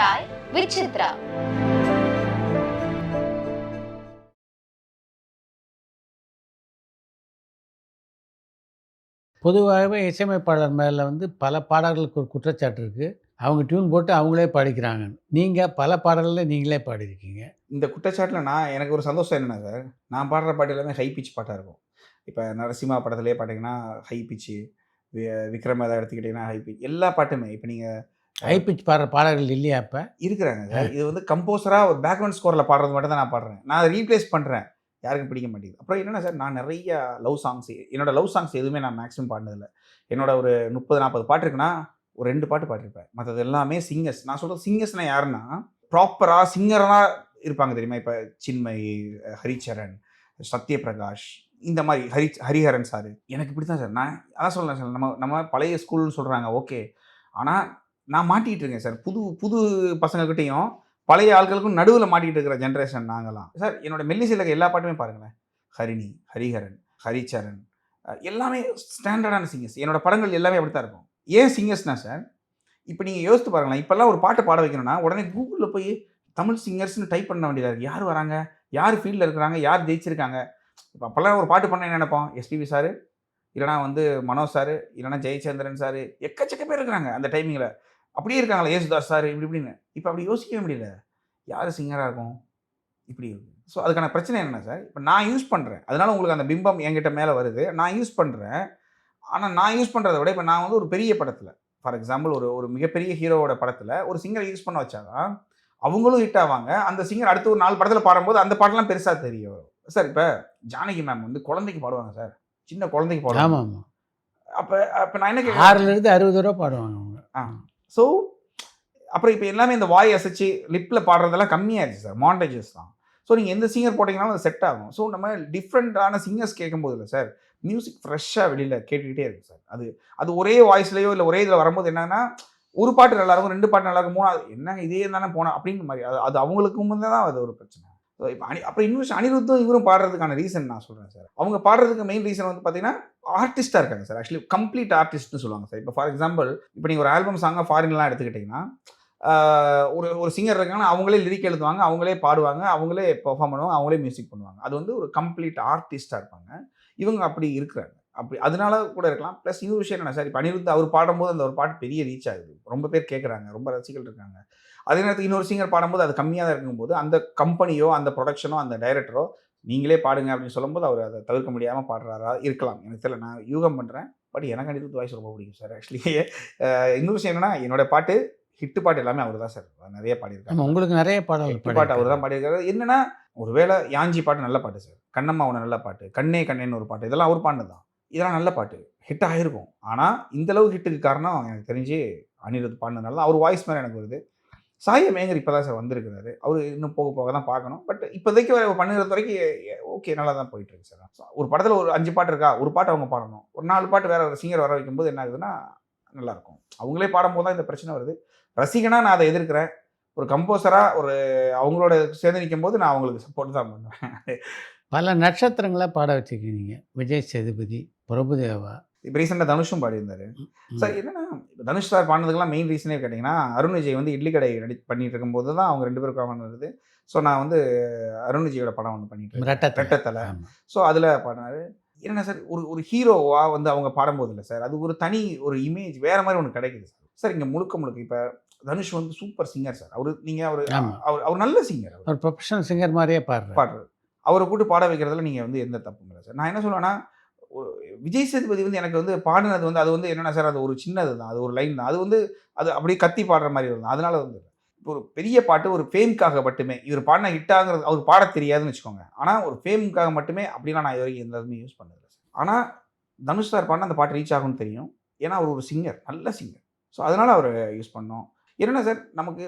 Chai with Chitra. பொதுவாகவே இசையமைப்பாளர் மேலே பல பாடல்களுக்கு ஒரு குற்றச்சாட்டு இருக்குது. அவங்க டியூன் போட்டு அவங்களே பாடிக்கிறாங்க. நீங்கள் பல பாடல்களில் நீங்களே பாடியிருக்கீங்க. இந்த குற்றச்சாட்டில் எனக்கு ஒரு சந்தோஷம் என்னென்னா சார், நான் பாடுற பாட்டு எல்லாமே ஹை பிச் பாட்டாக இருக்கும். இப்போ நரசிம்மா படத்துலேயே பார்த்தீங்கன்னா ஹை பிச்சு, விக்ரம் ஏதாவது எடுத்துக்கிட்டிங்கன்னா ஹை பிச், எல்லா பாட்டுமே. இப்போ நீங்கள் ஹை பிச் பாடுற பாடல்கள் இல்லையா? இப்போ இருக்கிறாங்க சார். இது கம்போஸராக ஒரு பேக்ரவுண்ட் ஸ்கோரில் பாடுறது மட்டும் தான் நான் பாடுறேன். நான் அதை ரீப்ளேஸ் பண்ணுறேன், யாருக்கும் பிடிக்க மாட்டேங்குது. அப்புறம் என்னென்னா சார், நான் நிறைய லவ் சாங்ஸ், என்னோடய லவ் சாங்ஸ் எதுவுமே நான் மேக்ஸிமம் பாடினதில்லை. என்னோட ஒரு 30-40 பாட்டு இருக்குன்னா ஒரு 2 பாட்டு பாடிருப்பேன். மற்றது எல்லாமே சிங்கர்ஸ். நான் சொல்கிறது சிங்கர்ஸ்னால் யாருன்னா, ப்ராப்பராக சிங்கராக இருப்பாங்க தெரியுமா? இப்போ சின்மயி, ஹரிச்சரன், சத்யபிரகாஷ், இந்த மாதிரி ஹரிஹரன் சார். எனக்கு இப்படி தான் சார். நான் அதான் சொல்கிறேன் சார், நம்ம பழைய ஸ்கூல்னு சொல்கிறாங்க, ஓகே. ஆனால் நான் மாட்டிகிட்டு இருக்கேன் சார். புது பசங்கக்கிட்டையும் பழைய ஆட்களுக்கும் நடுவில் மாட்டிகிட்டு இருக்கிற ஜென்ரேஷன் நாங்களாம் சார். என்னோடய மெல்லிசையில் இருக்க எல்லா பாட்டுமே பாருங்களேன். ஹரிணி, ஹரிஹரன், ஹரிச்சரன், எல்லாமே ஸ்டாண்டர்டான சிங்கர்ஸ். என்னோடய படங்கள் எல்லாமே அப்படி தான் இருக்கும். ஏன் சிங்கர்ஸ்னா சார், இப்போ நீங்கள் யோசித்து பாருங்களேன். இப்போல்லாம் ஒரு பாட்டு பாட வைக்கணும்னா உடனே கூகுளில் போய் தமிழ் சிங்கர்ஸ்னு டைப் பண்ண வேண்டியதாக இருக்குது. யார் வராங்க, யார் ஃபீல்டில் இருக்கிறாங்க, யார் ஜெயிச்சிருக்காங்க. இப்போ அப்போல்லாம் ஒரு பாட்டு பண்ண என்ன நினைப்போம்? எஸ்பிபி சார், இல்லைனா மனோஜ் சார், இல்லைனா ஜெயச்சந்திரன் சார், எக்கச்சக்க பேர் இருக்கிறாங்க அந்த டைமிங்கில். அப்படியே இருக்காங்களா யேசுதாஸ் சார், இப்படின்னு. இப்போ அப்படி யோசிக்கவே முடியல. யார் சிங்கராக இருக்கும் இப்படி இருக்கு. ஸோ அதுக்கான பிரச்சனை என்ன சார், இப்போ நான் யூஸ் பண்ணுறேன், அதனால உங்களுக்கு அந்த பிம்பம் என்கிட்ட மேலே வருது. நான் யூஸ் பண்ணுறேன். ஆனால் நான் யூஸ் பண்ணுறத விட இப்போ நான் ஒரு பெரிய படத்தில், ஃபார் எக்ஸாம்பிள் ஒரு மிகப்பெரிய ஹீரோவோட படத்தில் ஒரு சிங்கரை யூஸ் பண்ண வச்சாதான் அவங்களும் ஹிட் ஆவாங்க. அந்த சிங்கர் அடுத்து ஒரு 4 படத்தில் பாடும்போது அந்த பாட்டெல்லாம் பெருசாக தெரிய வரும் சார். இப்போ ஜானகி மேம் குழந்தைக்கு பாடுவாங்க சார், சின்ன குழந்தைக்கு பாடுவாங்க. ஆமாம். அப்போ நான் என்ன 6லேருந்து 60 ரூபா பாடுவாங்க அவங்க. ஸோ அப்புறம் இப்போ எல்லாமே இந்த வாய் அசைச்சு லிப்பில் பாடுறதெல்லாம் கம்மியாகிடுச்சு சார், மாண்டேஜஸ் தான். ஸோ நீங்கள் எந்த சிங்கர் போட்டிங்கனாலும் அது செட் ஆகும். ஸோ நம்ம டிஃப்ரெண்ட்டான சிங்கர்ஸ் கேட்கும்போது இல்லை சார், மியூசிக் ஃப்ரெஷ்ஷாக வெளியில் கேட்டுக்கிட்டே இருக்குது சார். அது ஒரே வாய்ஸ்லேயோ இல்லை ஒரே இதில் வரும்போது என்னன்னா, ஒரு பாட்டு நல்லாயிருக்கும், 2 பாட்டு நல்லாயிருக்கும், 3 என்னங்க இதே தானே போனால் அப்படின்னு மாதிரி அது அவங்களுக்கு முன்னே தான் அது ஒரு பிரச்சனை. ஸோ இப்போ அப்புறம் இன்னும் அனிருத்தும் இவரும் பாடுறதுக்கான ரீசன் நான் சொல்கிறேன் சார். அவங்க பாடுறதுக்கு மெயின் ரீசன் பார்த்தீங்கன்னா ஆர்டிஸ்ட்டாக இருக்காங்க சார். ஆக்சுவலி கம்ப்ளீட் ஆர்டிஸ்ட்னு சொல்லுவாங்க சார். இப்போ ஃபார் எக்ஸாம்பிள், இப்போ நீங்கள் ஒரு ஆல்பம் சாங்காக ஃபாரின்லாம் எடுத்துக்கிட்டிங்கன்னா, ஒரு சிங்கர் இருக்காங்கன்னா அவங்களே லிரிக் எழுதுவாங்க, அவங்களே பாடுவாங்க, அவங்களே பெர்ஃபார்ம் பண்ணுவாங்க, அவங்களே மியூசிக் பண்ணுவாங்க. அது ஒரு கம்ப்ளீட் ஆர்டிஸ்ட்டாக இருப்பாங்க. இவங்க அப்படி இருக்கிறாங்க. அப்படி அதனால கூட இருக்கலாம். ப்ளஸ் இன்னொரு விஷயம் என்ன சார், இப்போ அனிருத் அவர் பாடும்போது அந்த ஒரு பாட்டு பெரிய ரீச் ஆகுது, ரொம்ப பேர் கேட்குறாங்க, ரொம்ப ரசிகர்கள் இருக்காங்க. அதே நேரத்தில் இன்னொரு சிங்கர் பாடும்போது அது கம்மியாக தான் இருக்கும்போது அந்த கம்பெனியோ அந்த ப்ரொடக்ஷனோ அந்த டைரக்டரோ நீங்களே பாடுங்க அப்படின்னு சொல்லும்போது அவர் அதை தவிர்க்க முடியாமல் பாடுறாரா இருக்கலாம். எனக்கு தெரியல, நான் யூகம் பண்ணுறேன். பட் எனக்கு அனிருத் வாய்ஸ் ரொம்ப பிடிக்கும் சார். ஆக்சுவலி இன்னொரு விஷயம் என்னன்னா, என்னோட பாட்டு ஹிட்டு பாட்டு எல்லாமே அவர் தான் சார் நிறைய பாடியிருக்காங்க. உங்களுக்கு நிறைய பாட்டு அவர் தான் பாடியிருக்காரு. என்னன்னா, ஒருவேளை யாஞ்சி பாட்டு நல்ல பாட்டு சார், கண்ணம்மா ஒன்று நல்ல பாட்டு, கண்ணே கண்ணேன்னு ஒரு பாட்டு, இதெல்லாம் அவர் பாடினது தான். இதெல்லாம் நல்ல பாட்டு, ஹிட் ஆகிருக்கும். ஆனால் இந்தளவு ஹிட்டுக்கு காரணம் எனக்கு தெரிஞ்சு அனிருத் பாடினதுனால தான். அவர் வாய்ஸ் மேலே எனக்கு வருது. சாய் மேங்கர் இப்போ தான் சார் வந்திருக்கிறாரு. அவர் இன்னும் போக போக தான் பார்க்கணும். பட் இப்போதைக்கு பண்ணுறது வரைக்கும் ஓகே, நல்லா தான் போயிட்டுருக்கு சார். ஒரு படத்தில் ஒரு 5 பாட்டு இருக்கா, ஒரு பாட்டு அவங்க பாடணும், ஒரு 4 பாட்டு வேறு ஒரு சிங்கர் வர வைக்கும்போது என்ன ஆகுதுன்னா நல்லாயிருக்கும். அவங்களே பாடும்போது தான் இந்த பிரச்சனை வருது. ரசிகனாக நான் அதை எதிர்க்கிறேன். ஒரு கம்போசராக அவங்களோட சேர்ந்து நிற்கும் போது நான் அவங்களுக்கு சப்போர்ட் தான் பண்ணுவேன். பல நட்சத்திரங்களை பாட வச்சுருக்கீங்க. விஜய் சேதுபதி, பிரபுதேவா, இப்போ ரீசெண்டாக தனுஷும் பாடியிருந்தார் சார். என்னென்னா, இப்போ தனுஷ் சார் பாடினதுக்கெல்லாம் மெயின் ரீசனே கேட்டிங்கன்னா, அருண் விஜய் இட்லி கடை பண்ணிட்டு இருக்கும்போது தான் அவங்க 2 பேருக்கும் வருது. ஸோ நான் அருண் விஜயோட படம் ஒன்று பண்ணிட்டு ரெட்டத்தலை. ஸோ அதில் பாடினார். என்னென்னா சார், ஒரு ஹீரோவாக அவங்க பாடும்போது இல்லை சார், அது ஒரு தனி ஒரு இமேஜ் வேறு மாதிரி ஒன்று கிடைக்குது சார். சார் இங்கே முழுக்க இப்போ தனுஷ் சூப்பர் சிங்கர் சார். அவர் நல்ல சிங்கர், அவர் ப்ரொஃபஷனல் சிங்கர் மாதிரியே பாடுறாரு. அவரை கூட்டு பாட வைக்கிறதுல நீங்கள் எந்த தப்புங்க சார். நான் என்ன சொல்லுவேன்னா, விஜய் சேதுபதி எனக்கு பாடினது அது என்னென்னா சார், அது ஒரு சின்னது தான், அது ஒரு லைன் தான், அது அப்படியே கத்தி பாடுற மாதிரி இருக்கும். அதனால ஒரு பெரிய பாட்டு ஒரு ஃபேமுக்காக மட்டுமே இவர் பாடின ஹிட்டாகிறது அவர் பாட தெரியாதுன்னு வச்சுக்கோங்க. ஆனால் ஒரு ஃபேமுக்காக மட்டுமே அப்படிலாம் நான் இது வரைக்கும் எந்த இதுவுமே யூஸ் பண்ணதில்லை சார். ஆனால் தனுஷ் சார் பாடினா அந்த பாட்டு ரீச் ஆகும்னு தெரியும். ஏன்னா அவர் ஒரு சிங்கர், நல்ல சிங்கர். ஸோ அதனால் அவர் யூஸ் பண்ணோம். என்னென்னா சார், நமக்கு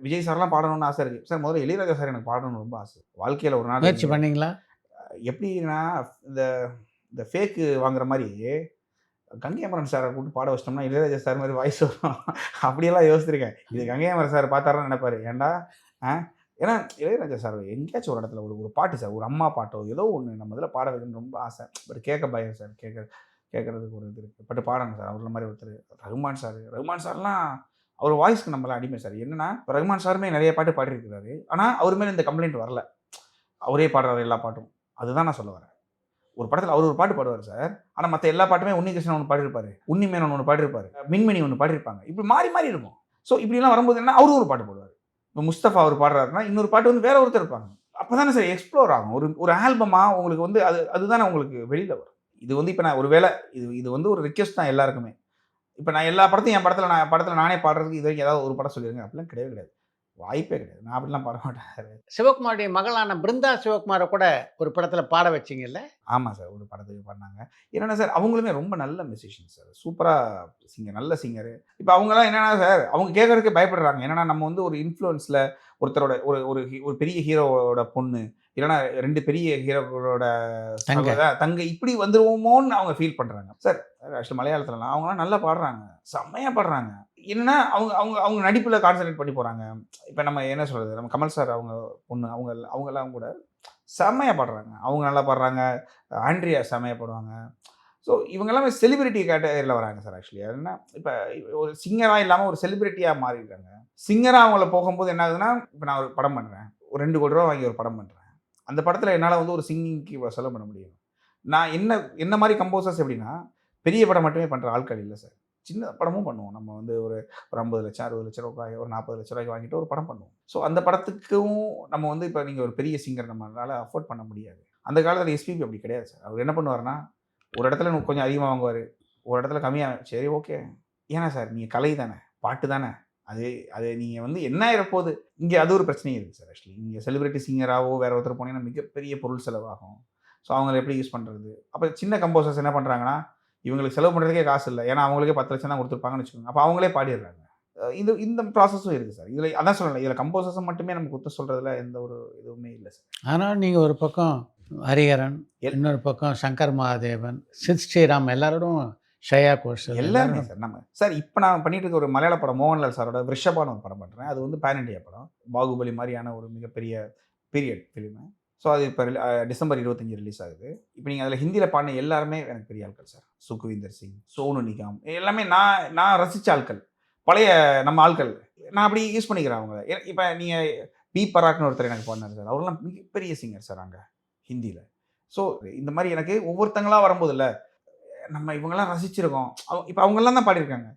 விஜய் சார்லாம் பாடணும்னு ஆசை இருக்குது சார். முதல்ல இளையராஜா சார் எனக்கு பாடணும்னு ரொம்ப ஆசை. வாழ்க்கையில் ஒரு நாள் முயற்சி பண்ணிங்களா? எப்படின்னா, இந்த ஃபேக்கு வாங்குற மாதிரி கங்கை அமரன் சாரை கூப்பிட்டு பாட வச்சிட்டோம்னா இளையராஜா சார் மாதிரி வாய்ஸ் வரும். அப்படியெல்லாம் யோசிச்சிருக்கேன். இது கங்கை அமரன் சார் பார்த்தாருன்னு நினைப்பாரு, ஏன்டா ஏன்னா இளையராஜா சார் எங்கேயாச்சும் ஒரு இடத்துல ஒரு பாட்டு சார், ஒரு அம்மா பாட்டோ ஏதோ ஒன்று நம்ம இதில் பாட வைக்கணும்னு ரொம்ப ஆசை. பட் கேட்க பயம் சார், கேட்கறதுக்கு ஒரு இது இருக்குது. பட் பாடணும் சார். அவங்கள மாதிரி ஒருத்தர் ரகுமான் சார்லாம் அவர் வாய்ஸ்க்கு நம்மளாம் அடிமை சார். என்னன்னா, ரகுமான் சாருமே நெறைய பாட்டு பாடியிருக்கிறாரு. ஆனா, அவர் மேல இந்த கம்ப்ளைண்ட் வரல. அவரே பாடுறாரு எல்லா பாட்டும். அதுதான் நான் சொல்ல வரேன். ஒரு படத்துல அவர் ஒரு பாட்டு பாடுவாரு சார். ஆனா மத்த எல்லா பாட்டுமே உன்னிகிருஷ்ணன் ஒண்ணு பாடியிருப்பாரு. உன்னிமேனன் ஒண்ணு பாடியிருப்பாரு. மின்மினி ஒண்ணு பாடியிருப்பாங்க. இப்படி மாறி, மாறி இருக்கும். ஸோ இப்படிலாம் வரும்போது என்னன்னா, அவரும் ஒரு பாட்டு பாடுவாரு. இப்ப முஸ்தபா அவர் பாடுறாருன்னா, இன்னொரு பாட்டு வந்து வேற ஒருத்தர் இருப்பாங்க. அப்பதானே சார் எக்ஸ்ப்ளோர் ஆகும். ஒரு ஒரு ஆல்பமா உங்களுக்கு வந்து அதுதானே உங்களுக்கு வெளியில வரும். இது வந்து இப்ப நான் ஒரு வேள இது வந்து ஒரு ரிக்வெஸ்ட் தான் எல்லாருக்குமே. இப்ப நான் எல்லா படத்தையும் என் படத்துல நானே பாடுறதுக்கு இதுவரைக்கும் ஏதாவது ஒரு படம் சொல்லிருங்க. அப்படிலாம் கிடையவே கிடையாது. வாய்ப்பே கிடையாது. நான் அப்படிலாம் பாட மாட்டேன். சிவகுமாருடைய மகளான பிருந்தா சிவகுமார கூட ஒரு படத்துல பாட வச்சீங்கல்ல? ஆமா சார். ஒரு படத்துக்கு பண்ணாங்க. என்னன்னா சார், அவங்களுமே ரொம்ப நல்ல மியூசிஷியன் சார். சூப்பரா சிங்கர், நல்ல சிங்கரு. இப்ப அவங்கலாம் என்னன்னா சார், அவங்க கேட்கறதுக்கே பயப்படுறாங்க. என்னன்னா, நம்ம வந்து ஒரு இன்ஃப்ளூயன்ஸ்ல ஒருத்தரோட ஒரு ஒரு ஒரு பெரிய ஹீரோவோட பொண்ணு, இல்லன்னா 2 பெரிய ஹீரோக்களோட தங்க. தங்கை இப்படி வந்துருவோமோன்னு அவங்க ஃபீல் பண்றாங்க. சார் ஆக்சுவலி மலையாளத்துலலாம் அவங்கலாம் நல்லா பாடுறாங்க. செம்மையா பாடுறாங்க. என்னன்னா, அவங்க அவங்க அவங்க நடிப்புல கான்சன்ட்ரேட் பண்ணி போறாங்க. இப்ப நம்ம என்ன சொல்றது, நம்ம கமல் சார் அவங்க பொண்ணு அவங்கலாம் கூட செம்மையா பாடுறாங்க. அவங்க நல்லா பாடுறாங்க. ஆண்ட்ரியா செம்மையா பாடுவாங்க. ஸோ இவங்க எல்லாமே செலிபிரிட்டி கேட்டகரில வராங்க சார் ஆக்சுவலி. அதுன்னா இப்ப ஒரு சிங்கரா இல்லாம ஒரு செலிபிரிட்டியா மாறிடுறாங்க. சிங்கரா அவங்கள போகும்போது என்ன ஆகுதுன்னா, இப்ப நான் ஒரு படம் பண்றேன். ஒரு ரூ. 2,00,00,000 வாங்கி ஒரு படம் பண்றேன். அந்த படத்துல என்னால வந்து ஒரு சிங்கிங்க்கு இவ்வளோ செலவு பண்ண முடியும். நான் என்ன மாரி கம்போசர்ஸ் எப்படின்னா, பெரிய படம் மட்டுமே பண்ற ஆட்கள் இல்ல சார். சின்ன படமும் பண்ணுவோம். நம்ம வந்து ஒரு 50,00,000 60,00,000 ஒரு 40,00,000 வாங்கிட்டு ஒரு படம் பண்ணுவோம். ஸோ அந்த படத்துக்கும் நம்ம வந்து இப்ப நீங்க ஒரு பெரிய சிங்கர் நம்மளால அஃபோர்ட் பண்ண முடியாது. அந்த காலத்துல எஸ்பிபி அப்படி கிடையாது சார். அவர் என்ன பண்ணுவாருன்னா, ஒரு இடத்துல கொஞ்சம் அதிகமா வாங்குவாரு. ஒரு இடத்துல கம்மியா சரி ஓகே. ஏன்னா சார் நீங்க கலை தானே, பாட்டு தானே. அது அது நீங்க வந்து என்ன ஆயிறப்போது, இங்க அது ஒரு பிரச்சனையும் இருக்கு சார் ஆக்சுவலி. நீங்க செலிபிரிட்டி சிங்கராவோ வேற ஒருத்தர் போனீங்கன்னா மிகப்பெரிய பொருள் செலவாகும். ஸோ அவங்கள எப்படி யூஸ் பண்றது? அப்ப சின்ன கம்போசர்ஸ் என்ன பண்றாங்கன்னா, இவங்களுக்கு செலவு பண்றதுக்கே காசு இல்ல. ஏன்னா அவங்களுக்கே 10,00,000 தான் குடுத்துருப்பாங்கன்னு வச்சுக்கோங்க. அப்ப அவங்களே பாடிடுறாங்க. இந்த இந்த ப்ராசஸும் இருக்கு சார். இதுல அதான் சொல்றேன்ல, இதுல கம்போசர்ஸ மட்டுமே நம்ம குத்தம் சொல்றதுல எந்த ஒரு இதுவுமே இல்ல சார். ஆனாலும் நீங்க ஒரு பக்கம் ஹரிஹரன், எல் இன்னொரு பக்கம் சங்கர் மகாதேவன், சித் ஸ்ரீராம் எல்லாரோடும் ஸ்ரேயா கோஷல் எல்லாருமே எல்லாரும். சார். சார் இப்ப நான் பண்ணிட்டு இருக்க ஒரு மலையாள படம் மோகன்லால் சாரோட விருஷபான்னு ஒரு படம் பண்றேன். அது வந்து பேன் இண்டியா படம். பாகுபலி மாரியான ஒரு மிகப்பெரிய பீரியட் ஃபிலிமு. ஸோ அது இப்ப டிசம்பர் 25 ரிலீஸ் ஆகுது. இப்ப நீங்க அதுல ஹிந்தியில பாடுன எல்லாருமே எனக்கு பெரிய ஆட்கள் சார். சுக்விந்தர் சிங், சோனு நிகாம் எல்லாமே நான் ரசிச்ச ஆட்கள். பழைய நம்ம ஆட்கள். நான் அப்படி யூஸ் பண்ணிக்கிறேன் அவங்கள. இப்ப நீங்க பி. பராக்ன்னு ஒருத்தர் எனக்கு பாடுனாரு சார். அவர்லாம் மிகப்பெரிய சிங்கர் சார் அங்க ஹிந்தியில. ஸோ இந்த மாரி எனக்கு ஒவ்வொருத்தங்களா வரும்போதுல்ல, நம்ம இவங்கலாம் ரசிச்சிருக்கோம். இப்ப அவங்கலாம் தான் பாடியிருக்காங்க.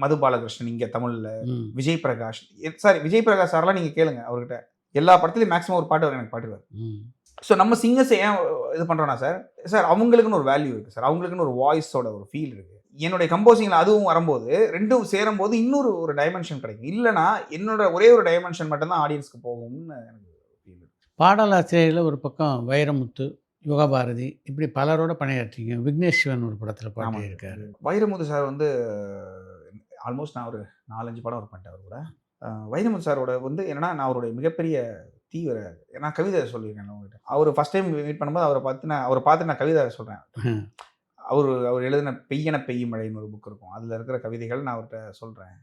மது பாலகிருஷ்ணன் இங்க தமிழ்ல, ம். விஜய் பிரகாஷ் சாரி விஜய் பிரகாஷ் சார்லாம் நீங்க கேளுங்க அவர்கிட்ட. எல்லா படத்துலயும் மேக்ஸிமம் ஒரு பாட்டு அவர் எனக்கு பாடிருவாரு. ம். ஸோ நம்ம சிங்கர்ஸ் ஏன் இது பண்றோம்னா சார், சார் அவங்களுக்குன்னு ஒரு வேல்யூ இருக்கு சார். அவங்களுக்குன்னு ஒரு வாய்ஸோட ஒரு ஃபீல் இருக்கு. என்னுடைய கம்போசிங்ல அதுவும் வரும்போது 2ம் சேரும்போது இன்னொரு ஒரு டைமென்ஷன் கிடைக்கும். இல்லன்னா என்னோட ஒரே ஒரு டைமென்ஷன் மட்டும் தான் ஆடியன்ஸ்க்கு போகும்னு எனக்கு ஃபீல் இருக்கு. பாடலாசிரியர்ல ஒரு பக்கம் வைரமுத்து, யுகபாரதி இப்படி பலரோட பணியாற்றிங்க. விக்னேஷ் சிவன் ஒரு படத்துல ஆமாங்க. பாடியிருக்காரு. வைரமுத்து சார் வந்து ஆல்மோஸ்ட் நான் ஒரு 4, 5 படம் ஒர்க் பண்ணிட்டேன் அவர் கூட. வைரமுத்து சாரோட வந்து என்னன்னா, நான் அவருடைய மிகப்பெரிய தீவிர நான் கவிதை சொல்லியிருக்கேன்ல உங்ககிட்ட. அவரு ஃபர்ஸ்ட் டைம் மீட் பண்ணும்போது அவர பார்த்து நான் கவிதை சொல்றேன். ம். அவர் எழுதின பெய்யன பெய்யும் மழைன்னு ஒரு புக் இருக்கும். அதில இருக்கிற கவிதைகள் நான் அவர்ட்ட சொல்றேன்.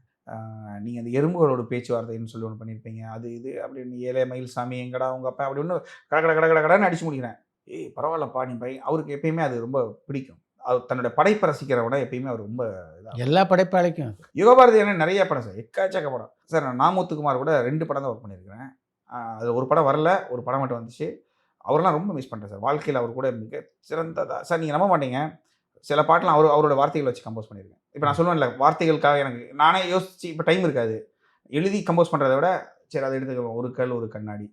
நீங்க அந்த எறும்புகளோட பேச்சுவார்த்தைன்னு சொல்லி ஒண்ணு பண்ணியிருப்பீங்க. அது இது அப்படின்னு "ஏலே மயில்சாமி எங்கடா உங்க அப்பன்" அப்படி ஒண்ணு கட கட கட கட கடன்னு அடிச்சு முடிக்கிறேன். "ஏய் பரவாயில்லப்பா நீ அவருக்கு எப்பயுமே அது ரொம்ப பிடிக்கும். அவர் தன்னுடைய படைப்ப ரசிக்கிறவன எப்பயுமே அவர் ரொம்ப இதா எல்லா படைப்பாளிக்கும். யுகபாரதி அண்ணன் நெறைய படம் சார். எக்கச்சக்க படம். சார் நான் நாமுத்துக்குமார் கூட 2 படம் தான் ஒர்க் பண்ணியிருக்கிறேன். அதுல ஒரு படம் வரல. ஒரு படம் மட்டும் வந்துச்சு. அவரெல்லாம் ரொம்ப மிஸ் பண்றேன் சார். வாழ்க்கையில அவர் கூட மிக சிறந்ததா சார் நீங்க நம்ப மாட்டீங்க. சில பாட்டுலாம் அவரோட வார்த்தைகள் வச்சு கம்போஸ் பண்ணியிருக்கேன். இப்ப நான் சொல்லுவேன்ல, வார்த்தைகளுக்காக எனக்கு நானே யோசிச்சு இப்ப டைம் இருக்காது. எழுதி கம்போஸ் பண்றத விட, சரி அத எடுத்துக்குவோம். ஒரு கல், ஒரு கண்ணாடி.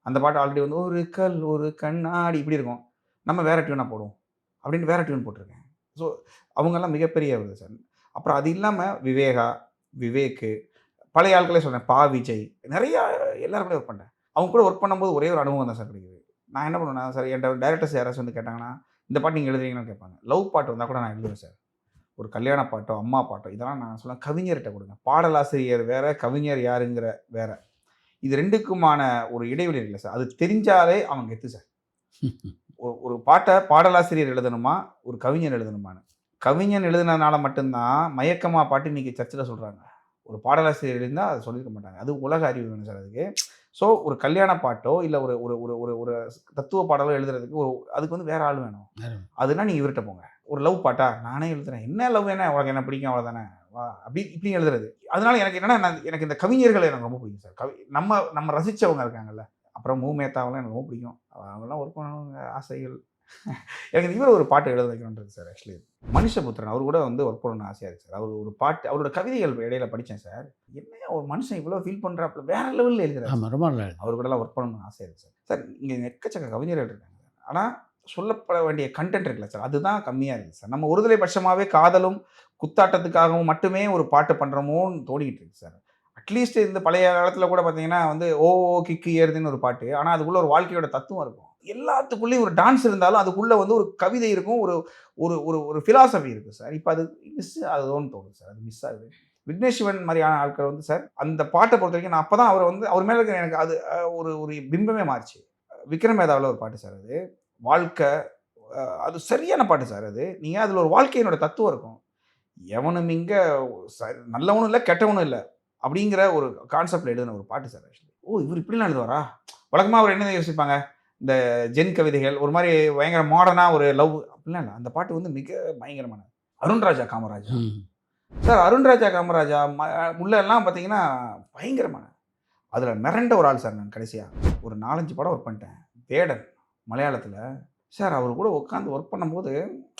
அந்த பாட்டு ஆல்ரெடி வந்து ஒரு கல், ஒரு கண்ணாடி இப்படி இருக்கும். நம்ம வேற டியூனா போடுவோம். அப்படின்னு வேற டியூன் போட்டிருக்கேன். ஸோ அவங்கலாம் மிகப்பெரிய இது சார். அப்புறம் அது இல்லாம விவேகா, விவேக்கு, பழைய ஆட்களே சொல்றேன். விஜய் நெறைய எல்லாரும் கூட ஒர்க் பண்ணேன். அவங்க கூட ஒர்க் பண்ணும்போது ஒரே ஒரு அனுபவம் தான் சார் கிடைக்குது. நான் என்ன பண்ணுவேன்னா, சார் என்ட்ட டைரக்டர்ஸ் யாராச்சும் வந்து கேட்டாங்கன்னா, இந்த பாட்டு நீங்க எழுதுறீங்களான்னு கேட்பாங்க. லவ் பாட்டு வந்தா கூட நான் எழுதுவேன் சார். ஒரு கல்யாண பாட்டோ, அம்மா பாட்டோ இதெல்லாம் நான் சொல்லுவேன் கவிஞர்ட்ட குடுங்க. பாடலாசிரியர் வேற, கவிஞர் யாருங்கிற வேற. இது 2க்குமான ஒரு இடைவெளி இருக்குல்ல சார். அது தெரிஞ்சாலே அவன் கெத்து சார். ஒரு பாட்ட பாடலாசிரியர் எழுதணுமா? ஒரு கவிஞர் எழுதணுமான்னு. கவிஞன் எழுதுனதுனால மட்டும் தான் மயக்கமா பாட்டு இன்னைக்கு சர்ச்சுல சொல்றாங்க. ஒரு பாடலாசிரியர் எழுதியிருந்தா அத சொல்லியிருக்க மாட்டாங்க. அது உலக அறிவு வேணும் சார் அதுக்கு. ஸோ ஒரு கல்யாண பாட்டோ, இல்ல ஒரு ஒரு ஒரு ஒரு ஒரு தத்துவ பாடலோ எழுதுறதுக்கு அதுக்கு வந்து வேற ஆள் வேணும். அதுனா நீங்க இவர்ட்ட போங்க. ஒரு லவ் பாட்டா? நானே எழுதுறேன். என்ன லவ் என்ன? உனக்கு என்ன பிடிக்கும் அவ்வளோதானே. வா அப்படி இப்படி எழுதுறது. அதனால எனக்கு என்னன்னா, எனக்கு இந்த கவிஞர்கள் எனக்கு ரொம்ப பிடிக்கும் சார். நம்ம நம்ம ரசிச்சவங்க இருக்காங்கல்ல. அப்புறம் மேத்தாவெல்லாம் எனக்கு ரொம்ப பிடிக்கும். அவங்கலாம் ஒர்க் பண்ணணுங்க ஆசைகள். எனக்கு இவர் ஒரு பாட்டு எழுத வைக்கணுன்றது சார் ஆக்சுவலி. மனுஷபுத்திரன் அவர் கூட வந்து ஒர்க் பண்ணணும்னு ஆசையா இருக்கு சார். அவர் ஒரு பாட்டு அவரோட கவிதைகள் இடையில படிச்சேன் சார். என்னையா ஒரு மனுஷன் இவ்வளோ ஃபீல் பண்றாப்ல வேற லெவல்ல எழுதுறாரு. ஆமாம், ரொம்ப நல்லா அவர் கூடலாம் ஒர்க் பண்ணணும்னு ஆசையா இருக்கு சார். சார் இங்க எக்கச்சக்க கவிஞர்கள் இருக்காங்க. ஆனா சொல்லப்பட வேண்டிய கன்டென்ட் இருக்குல்ல சார், அதுதான் கம்மியா இருக்கு சார். நம்ம ஒருதலை பட்சமாவே காதலும், குத்தாட்டத்துக்காகவும் மட்டுமே ஒரு பாட்டு பண்றோமோன்னு தோணிக்கிட்டு இருக்கு சார். அட்லீஸ்ட் இந்த பழைய காலத்துல கூட பார்த்தீங்கன்னா வந்து, ஓ ஓ கிக்கு ஏறுதுன்னு ஒரு பாட்டு. ஆனா அதுக்குள்ள ஒரு வாழ்க்கையோட தத்துவம் இருக்கும். எல்லாத்துக்குள்ளயும் ஒரு டான்ஸ் இருந்தாலும், அதுக்குள்ள வந்து ஒரு கவிதை இருக்கும். ஒரு ஒரு ஒரு ஒரு பிலாசபி இருக்கு சார். இப்ப அது மிஸ் ஆகுதோன்னு தோணுது சார். அது மிஸ் ஆகுது. விக்னேஷ் சிவன் மாரியான ஆட்கள் வந்து சார், அந்த பாட்ட பொறுத்தவரைக்கும் நான் அப்பதான் அவர வந்து அவர் மேல இருக்கிற எனக்கு அது ஒரு ஒரு பிம்பமே மாறுச்சு. விக்ரம் வேதாவுல ஒரு பாட்டு சார் அது. வாழ்க்கை அது சரியான பாட்டு சார் அது. நீங்க அதுல ஒரு வாழ்க்கையினோட தத்துவம் இருக்கும். எவனும் இங்க ச நல்லவனும் இல்ல, கெட்டவனும் இல்ல. அப்படிங்கிற ஒரு கான்செப்ட்ல எழுதின ஒரு பாட்டு சார் ஆக்சுவலி. ஓ! இவரு இப்படிலாம் எழுதுவாரா? வழக்கமா அவர் என்ன யோசிப்பாங்க? இந்த ஜென் கவிதைகள், ஒரு மாரி பயங்கர மாடர்னா ஒரு லவ் அப்படிலாம் இல்ல. அந்த பாட்டு வந்து மிக பயங்கரமானது. அருண்ராஜா காமராஜா. ம். சார் அருண்ராஜா காமராஜா முல்லலாம் பார்த்தீங்கன்னா பயங்கரமான. அதுல மிரண்ட ஒரு ஆள் சார் நான் கடைசியா. ஒரு 4, 5 படம் ஒர்க் பண்ணிட்டேன். வேடன் மலையாளத்துல. சார் அவரு கூட உட்கார்ந்து ஒர்க் பண்ணும்போது,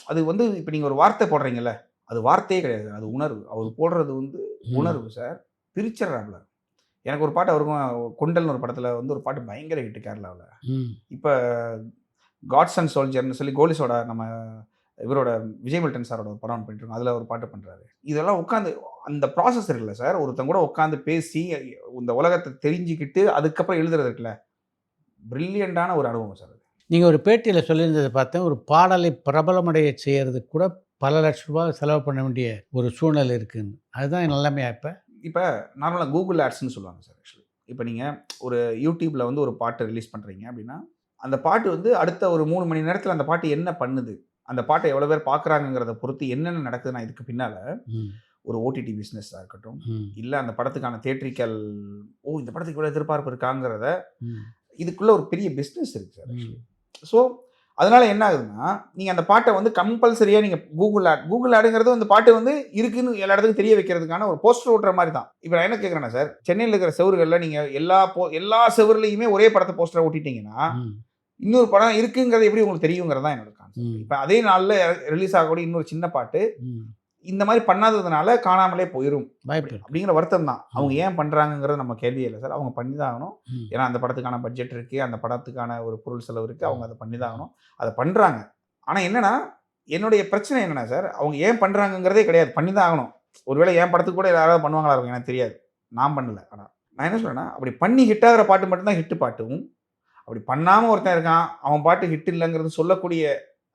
அது வந்து இப்ப நீங்க ஒரு வார்த்தை போடுறீங்கல்ல, அது வார்த்தையே கிடையாது. அது உணர்வு. அவரு போடுறது வந்து ம். உணர்வு சார். பிரிச்சிடுறாப்ல. எனக்கு ஒரு பாட்டு அவருக்கும் கொண்டல்னு ஒரு படத்துல வந்து ஒரு பாட்டு பயங்கர ஹிட் கேரளாவுல. ம். இப்ப காட்ஸ் அண்ட் சோல்ஜர்ன்னு சொல்லி கோலிஸோட நம்ம இவரோட விஜய் மில்டன் சாரோட ஒரு படம் பண்ணிட்டு இருக்கோம். அதுல ஒரு பாட்டு பண்றாரு. இதெல்லாம் உட்கார்ந்து அந்த ப்ராசஸ் இருக்குல்ல சார், ஒருத்தங்க கூட உட்கார்ந்து பேசி இந்த உலகத்த தெரிஞ்சுக்கிட்டு அதுக்கப்புறம் எழுதுறது இருக்குல்ல, பிரில்லியன்ட்டான ஒரு அனுபவம் சார் அது. நீங்க ஒரு பேட்டியில சொல்லியிருந்தத பார்த்தேன். ஒரு பாடலை பிரபலமடைய செய்யறதுக்கு கூட பல லட்ச ரூபா செலவு பண்ண வேண்டிய ஒரு சூழ்நிலை இருக்குன்னு. அதுதான் நிலைமையா இப்ப? இப்ப நார்மலா கூகுள் ஆட்ஸ்ன்னு சொல்லுவாங்க சார் ஆக்சுவலி. இப்ப நீங்க ஒரு YouTubeல வந்து ஒரு பாட்டு ரிலீஸ் பண்றீங்க அப்படின்னா, அந்த பாட்டு வந்து அடுத்த ஒரு 3 மணி நேரத்துல அந்த பாட்டு என்ன பண்ணுது? அந்த பாட்ட எவ்வளோ பேர் பார்க்குறாங்கங்கிறத பொறுத்து என்னென்ன நடக்குதுன்னா இதுக்கு பின்னால, ம். ஒரு ஓடிடி பிசினஸா இருக்கட்டும், ம். இல்ல அந்த படத்துக்கான தியேட்ரிக்கல் இந்த படத்துக்கு இவ்வளோ எதிர்பார்ப்பு இருக்காங்கிறத, ம். இதுக்குள்ள ஒரு பெரிய பிசினஸ் இருக்கு சார் ம். ஆக்சுவலி. ஸோ, அதனால என்ன ஆகுதுன்னா, நீங்க அந்த பாட்ட வந்து கம்பல்சரியா நீங்க கூகுள் ஆடுங்கிறது அந்த பாட்டு வந்து இருக்குன்னு எல்லா இடத்துக்கும் தெரிய வைக்கிறதுக்கான ஒரு போஸ்டர் ஓட்டுற மாரி தான். இப்ப நான் என்ன கேட்கிறேன்னா சார், சென்னையில இருக்கிற செவுறுகள்ல நீங்க எல்லா செவுருலயுமே ஒரே படத்த போஸ்டரா ஒட்டிட்டீங்கன்னா, ம். இன்னொரு படம் இருக்குங்கிறது எப்படி உங்களுக்கு தெரியுங்கிறது தான் என்னோட கான்செப்ட். ம். இப்ப அதே நாள்ல ரிலீஸ் ஆகக்கூடிய இன்னொரு சின்ன பாட்டு, ம். இந்த மாரி பண்ணாததுனால காணாமலே போயிரும். வாய்ப்பு இருக்கு. அப்படிங்கிற வருத்தம் தான். அவங்க ம். ஏன் பண்றாங்கங்கிறது நம்ம கேள்வியே இல்ல சார். அவங்க பண்ணி தான் ஆகணும். ம். ஏன்னா அந்த படத்துக்கான பட்ஜெட் இருக்கு. அந்த படத்துக்கான ஒரு பொருள் செலவு இருக்கு. அவங்க அத பண்ணி தான் ஆகணும். அத பண்றாங்க. ஆனா என்னன்னா, என்னுடைய பிரச்சனை என்னன்னா சார், அவங்க ஏன் பண்றாங்கங்கிறதே கிடையாது. பண்ணி தான் ஆகணும். ஒருவேளை என் படத்துக்கு கூட யாராவது பண்ணுவாங்களா இருக்கும். எனக்கு தெரியாது. நான் பண்ணல. ஆனா நான் என்ன சொல்றேன்னா, அப்படி பண்ணி ஹிட் ஆகுற பாட்டு மட்டும் தான் ஹிட் பாட்டும். அப்படி பண்ணாம ஒருத்தன் இருக்கான். அவன் பாட்டு ஹிட் இல்லங்கிறது சொல்லக்கூடிய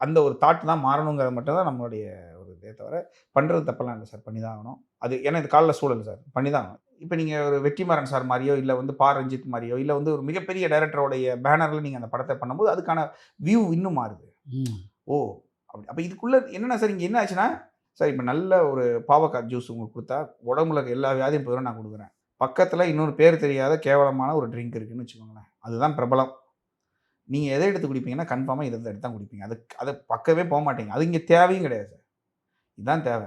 அந்த ஒரு தாட் தான் மாறணுங்கிறது மட்டும் தான் நம்மளுடைய ஒரு இதே தவிர, பண்றது தப்பெல்லாம் இல்ல சார். பண்ணி தான் ஆகணும். அது ஏன்னா இது கால்ல சூழல் சார். பண்ணி தான் ஆகணும். இப்ப நீங்க ஒரு வெற்றிமாறன் சார் மாரியோ, இல்ல வந்து ரஞ்சித் மாரியோ, இல்ல வந்து ஒரு மிகப்பெரிய டைரக்டருடைய பேனர்ல நீங்க அந்த படத்த பண்ணும்போது, அதுக்கான வியூ இன்னும் மாறுது. ம். ஓ! அப்ப இதுக்குள்ள என்னன்னா சார், இங்க என்ன ஆச்சுன்னா, சார் இப்ப நல்ல ஒரு பாவக்காய் ஜூஸ் உங்களுக்கு குடுத்தா, உடம்புல இருக்க எல்லா வியாதியும் போயிரும் நான் குடுக்குறேன். பக்கத்துல இன்னொரு பேர் தெரியாத கேவலமான ஒரு ட்ரிங்க் இருக்குன்னு வச்சுக்கோங்களேன். அதுதான் பிரபலம். நீங்க எத எடுத்து குடிப்பீங்கன்னா, கன்ஃபார்மா இத எடுத்து தான் குடிப்பீங்க. அத பக்கமே போமாட்டீங்க. அது இங்க தேவையும் கிடையாது சார். இதான் தேவ.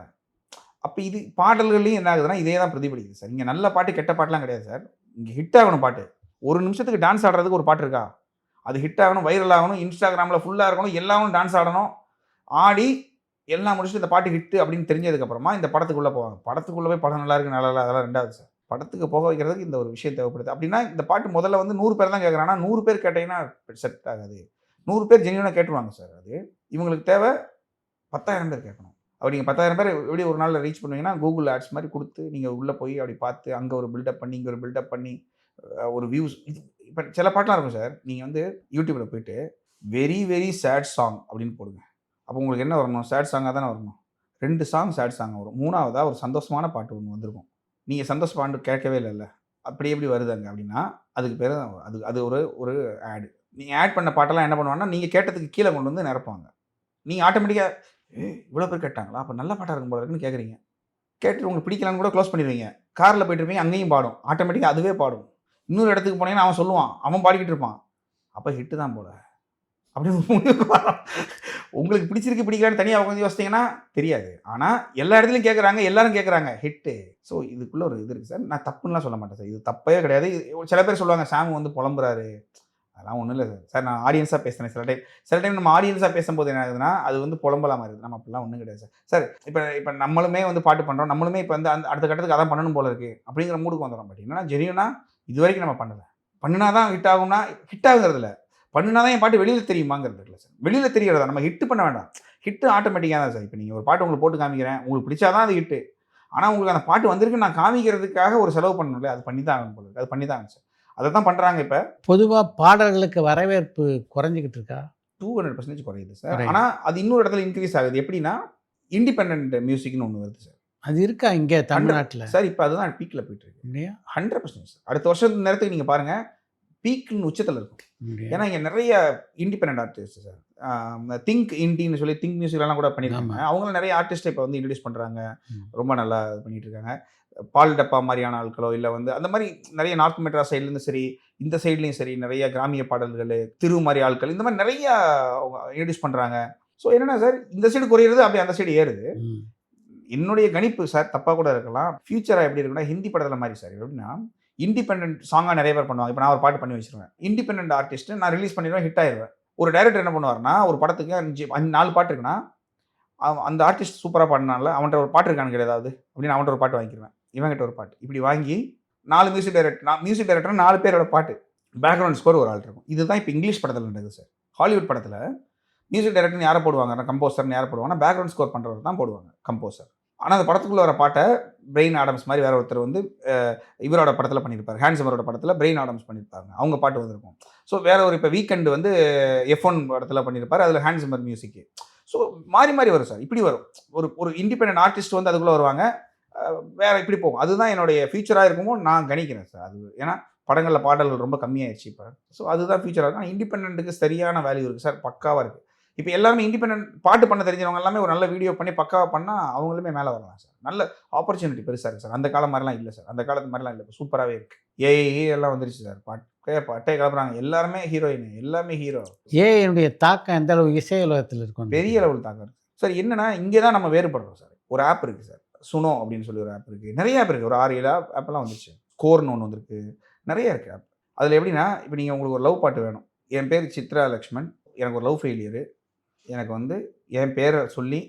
அப்ப இது பாடல்கள்லயும் என்ன ஆகுதுன்னா, இதே தான் பிரதிபலிக்குது சார். இங்க நல்ல பாட்டு, கெட்ட பாட்டுலாம் கிடையாது சார். இங்க ஹிட் ஆகணும் பாட்டு. ஒரு நிமிஷத்துக்கு டான்ஸ் ஆடுறதுக்கு ஒரு பாட்டு இருக்கா? அது ஹிட் ஆகணும், வைரல் ஆகணும், Instagramல ஃபுல்லா இருக்கணும், எல்லாரும் டான்ஸ் ஆடணும். ஆடி எல்லாம் முடிச்சுட்டு இந்த பாட்டு ஹிட் அப்படின்னு தெரிஞ்சதுக்கு அப்புறமா இந்த படத்துக்குள்ள போவாங்க. படத்துக்குள்ள போய் படம் நல்லா இருக்கு, நல்லா இல்ல அதெல்லாம் 2வது சார். படத்துக்கு போக வைக்கிறதுக்கு இந்த ஒரு விஷயம் தேவைப்படுது. அப்படின்னா இந்த பாட்டு முதல்ல வந்து 100 பேர் தான் கேட்குறாங்க. 100 பேர் கேட்டீங்கன்னா செட் ஆகாது. 100 பேர் ஜென்யூனா கேட்டுருவாங்க சார் அது. இவங்களுக்கு தேவை 10,000 பேர் கேட்கணும். அப்படி நீங்க 10,000 பேர் எப்படி ஒரு நாள்ல ரீச் பண்ணுவீங்கன்னா, Google ஆட்ஸ் மாரி குடுத்து, நீங்க உள்ள போய் அப்படி பார்த்து, அங்க ஒரு பில்டப் பண்ணி, இங்க ஒரு பில்டப் பண்ணி, ஒரு வியூஸ் இப்ப சில பாட்டுலாம் இருக்கும் சார். நீங்க வந்து YouTubeல போயிட்டு, வெரி வெரி சேட் சாங் அப்படின்னு போடுங்க. அப்போ உங்களுக்கு என்ன வரணும்? சேட் சாங்கா தானே வரணும். 2 சாங் சேட் சாங்கா வரும். 3வதா ஒரு சந்தோஷமான பாட்டு ஒண்ணு வந்திருக்கும். நீங்க சந்தோஷ பாட்டு கேட்கவே இல்லல்ல. அப்படி எப்படி வருது அங்க அப்படின்னா, அதுக்கு பேரு தான் அது அது ஒரு ஒரு ஆட். நீங்க ஆட் பண்ண பாட்டெல்லாம் என்ன பண்ணுவாங்கன்னா, நீங்க கேட்டதுக்கு கீழ கொண்டு வந்து நிரப்புவாங்க. நீங்க ஆட்டோமேட்டிக்கா இவ்வளோ பேர் கேட்டாங்களா? அப்ப நல்ல பாட்டா இருக்கும் போல இருக்குன்னு கேட்குறீங்க. கேட்டுட்டு உங்களுக்கு பிடிக்கலன்னு கூட க்ளோஸ் பண்ணிருவீங்க. கார்ல போயிட்டு இருப்பீங்க, அங்கேயும் பாடும். ஆட்டோமேட்டிக்கா அதுவே பாடும். இன்னொரு இடத்துக்கு போனீங்கன்னா அவன் சொல்லுவான். அவன் பாடிக்கிட்டு இருப்பான். அப்ப ஹிட் தான் போல. அப்படி ஒரு முடிவுக்கு வரோம். உங்களுக்கு பிடிச்சிருக்கு பிடிக்கலான்னு தனியாக உட்காந்து யோசித்தீங்கன்னா தெரியாது. ஆனால் எல்லா இடத்துலையும் கேட்குறாங்க, எல்லாரும் கேட்குறாங்க ஹிட்டு. ஸோ இதுக்குள்ளே ஒரு இது இருக்குது சார். நான் தப்புன்னுலாம் சொல்ல மாட்டேன் சார். இது தப்பே கிடையாது. சில பேர் சொல்லுவாங்க சாம் வந்து புலம்புறாரு. அதெல்லாம் ஒன்றும் இல்லை சார். சார் நான் ஆடியன்ஸாக பேசுகிறேன் சில டைம் நம்ம ஆடியன்ஸாக பேசும்போது என்ன ஆகுதுன்னா, அது வந்து புலம்பலா மாறிடுது. நம்ம அப்படிலாம் ஒன்றும் கிடையாது சார். சார் இப்போ நம்மளுமே வந்து பாட்டு பண்ணுறோம். நம்மளுமே இப்போ வந்து அடுத்த கட்டத்துக்கு அதான் பண்ணணும் போல இருக்குது அப்படிங்கிற மூடுக்கு வந்துடும். பட் என்னன்னா ஜெனியூனா இதுவரைக்கும் நம்ம பண்ணல. பண்ணுனா தான் ஹிட் ஆகும்னா ஹிட் ஆகுங்கிறதுல பண்ணுனா தான் என் பாட்டு வெளியில் தெரியுமாங்கிறது இல்லை சார். வெளியில் தெரிகிறதா நம்ம ஹிட் பண்ண வேண்டாம். ஹிட்டு ஆட்டோமேட்டிக்காக தான் சார். இப்போ நீங்கள் ஒரு பாட்டு உங்களுக்கு போட்டு காமிக்கிறேன், உங்களுக்கு பிடிச்சாதான் அது ஹிட்டு. ஆனால் உங்களுக்கு அந்த பாட்டு வந்திருக்கு நான் காமிக்கிறதுக்காக ஒரு செலவு பண்ணணும்ல, அது பண்ணி தான் ஆகணும் போல இருக்குது. அது பண்ணி தான் ஆகும் சார். அதை தான் பண்ணுறாங்க இப்போ. பொதுவாக பாடல்களுக்கு வரவேற்பு குறைஞ்சிக்கிட்டு இருக்கா? 200% குறையுது சார். ஆனால் அது இன்னொரு இடத்துல இன்க்ரீஸ் ஆகுது. எப்படின்னா இண்டிபெண்டன்ட் மியூசிக்னு ஒன்று வருது சார். அது இருக்கா இங்கே தமிழ்நாட்டில்? சார் இப்போ அதுதான் பீக்கில் போயிட்டு இருக்கு. இல்லையா? 100% சார். அடுத்த வருஷத்து நேரத்துக்கு நீங்கள் பாருங்கள் பீக்குன்னு உச்சத்தில் இருக்கும். ஏன்னா இங்கே நிறைய இண்டிபெண்டன்ட் ஆர்டிஸ்ட் சார். திங்க் இண்டின்னு சொல்லி திங்க் மியூசிக்லாம் கூட பண்ணியிருக்காங்க. அவங்களும் நிறைய ஆர்டிஸ்ட்டை இப்போ வந்து இன்ட்ரடியூஸ் பண்ணுறாங்க. ரொம்ப நல்லா இது பண்ணிட்டு இருக்காங்க. பால் டப்பா மாதிரியான ஆட்களோ இல்லை வந்து அந்த மாதிரி நிறைய நார்த் மெட்ராஸ் சைட்லேருந்து சரி, இந்த சைட்லேயும் சரி நிறைய கிராமிய பாடல்கள், திரு மாதிரி ஆட்கள் இந்த மாதிரி நிறைய அவங்க இன்ட்ரடியூஸ் பண்ணுறாங்க. ஸோ என்னென்னா சார் இந்த சைடு குறையிறது அப்படியே அந்த சைடு ஏறுது. என்னுடைய கணிப்பு சார் தப்பாக கூட இருக்கலாம். ஃபியூச்சராக எப்படி இருக்குன்னா ஹிந்தி படத்தில் மாதிரி சார். எப்படின்னா இண்டிபெண்டன்ட் சாங்காக நிறைய பேர் பண்ணுவாங்க. இப்போ நான் ஒரு பாட்டு பண்ணி வச்சுருவேன். இண்டிபெண்டன்ட் ஆர்டிஸ்ட்டு நான் ரிலீஸ் பண்ணிடுவேன், ஹிட் ஆயிடுவேன். ஒரு டைரக்டர் என்ன பண்ணுவார்னா ஒரு படத்துக்கு 4 பாட்டு இருக்குன்னா அந்த ஆர்டிஸ்ட் சூப்பராக பாடினால அவன்கிட்ட ஒரு பாட்டு இருக்கான்னு கிடையாது அப்படின்னு அவன்கிட்ட ஒரு பாட்டு வாங்கிடுவேன். இவங்கிட்ட ஒரு பாட்டு இப்படி வாங்கி 4 மியூசிக் டைரக்டர் 4 பேரோட பாட்டு பேக்ரவுண்ட் ஸ்கோர் ஒரு ஆள் இருக்கும். இதுதான் இப்போ இங்கிலீஷ் படத்தில் நடக்குது சார். ஹாலிவுட் படத்தில் மியூசிக் டைரக்டர்னு யாரை போடுவாங்க, கம்போசர்னு யாரை போடுவாங்கன்னா பேக்ரவுண்ட் ஸ்கோர் பண்ணுறவர் தான் போடுவாங்க, கம்போசர். ஆனால் அந்த படத்துக்குள்ள வர பாட்டை பிரெயின் ஆடம்ஸ் மாதிரி வேற ஒருத்தர் வந்து இவரோட படத்தில் பண்ணியிருப்பார். ஹேண்ட்ஸமரோட படத்தில் பிரெயின் ஆடம்ஸ் பண்ணியிருப்பாங்க. அவங்க பாட்டு வந்திருக்கும். ஸோ வேற ஒரு இப்போ வீக்கெண்டு வந்து F1 படத்தில் பண்ணியிருப்பார். அதில் ஹேண்ட்ஸமர் மியூசிக்கு. ஸோ மாறி மாறி வரும் சார். இப்படி வரும். ஒரு இண்டிபெண்டன்ட் ஆர்டிஸ்ட் வந்து அதுக்குள்ளே வருவாங்க. வேற இப்படி போகும். அதுதான் என்னுடைய ஃபியூச்சராக இருக்குமோ நான் கணிக்கிறேன் சார். அது ஏன்னா படங்களில் பாடல்கள் ரொம்ப கம்மியாயிடுச்சு இப்போ. ஸோ அதுதான் ஃபியூச்சராக இருக்கும். ஆனால் இண்டிபெண்டன்ட்டுக்கு சரியான வேல்யூ இருக்குது சார். பக்காவாக இருக்குது. இப்போ எல்லாருமே இண்டிபெண்டன்ட் பாட்டு பண்ண தெரிஞ்சவங்க எல்லாமே ஒரு நல்ல வீடியோ பண்ணி பக்காவாக பண்ணால் அவங்களுமே மேலே வரலாம் சார். நல்ல ஆப்பர்ச்சுனிட்டி பெருசாக இருக்குது சார். அந்த காலம் மாதிரிலாம் இல்லை சார். அந்த காலத்து மாதிரிலாம் இல்லை. இப்போ சூப்பராகவே இருக்குது. ஏஐ எல்லாம் வந்துருச்சு சார். பாட்டே கிளப்புறாங்க. எல்லாருமே ஹீரோயின், எல்லாமே ஹீரோ. ஏஐனுடைய தாக்கம் எந்த அளவு இசை உலகத்தில் இருக்கும்? பெரிய லெவல் தாக்கம் இருக்குது சார். என்னன்னா இங்கே தான் நம்ம வேறுபடுறோம் சார். ஒரு ஆப் இருக்குது சார், சுனோ அப்படின்னு சொல்லி ஒரு ஆப் இருக்குது. நிறைய ஆப் இருக்குது. ஒரு 6-7 ஆப்பெல்லாம் வந்துருச்சு. ஸ்கோர்னு ஒன்று வந்திருக்கு. நிறைய இருக்குது ஆப். அதில் எப்படின்னா இப்போ நீங்கள் உங்களுக்கு ஒரு லவ் பாட்டு வேணும். என் பேர் சித்ரா லக்ஷ்மன், எனக்கு ஒரு லவ் ஃபெயிலியரு, எனக்கு வந்து என் பேரை சொல்லி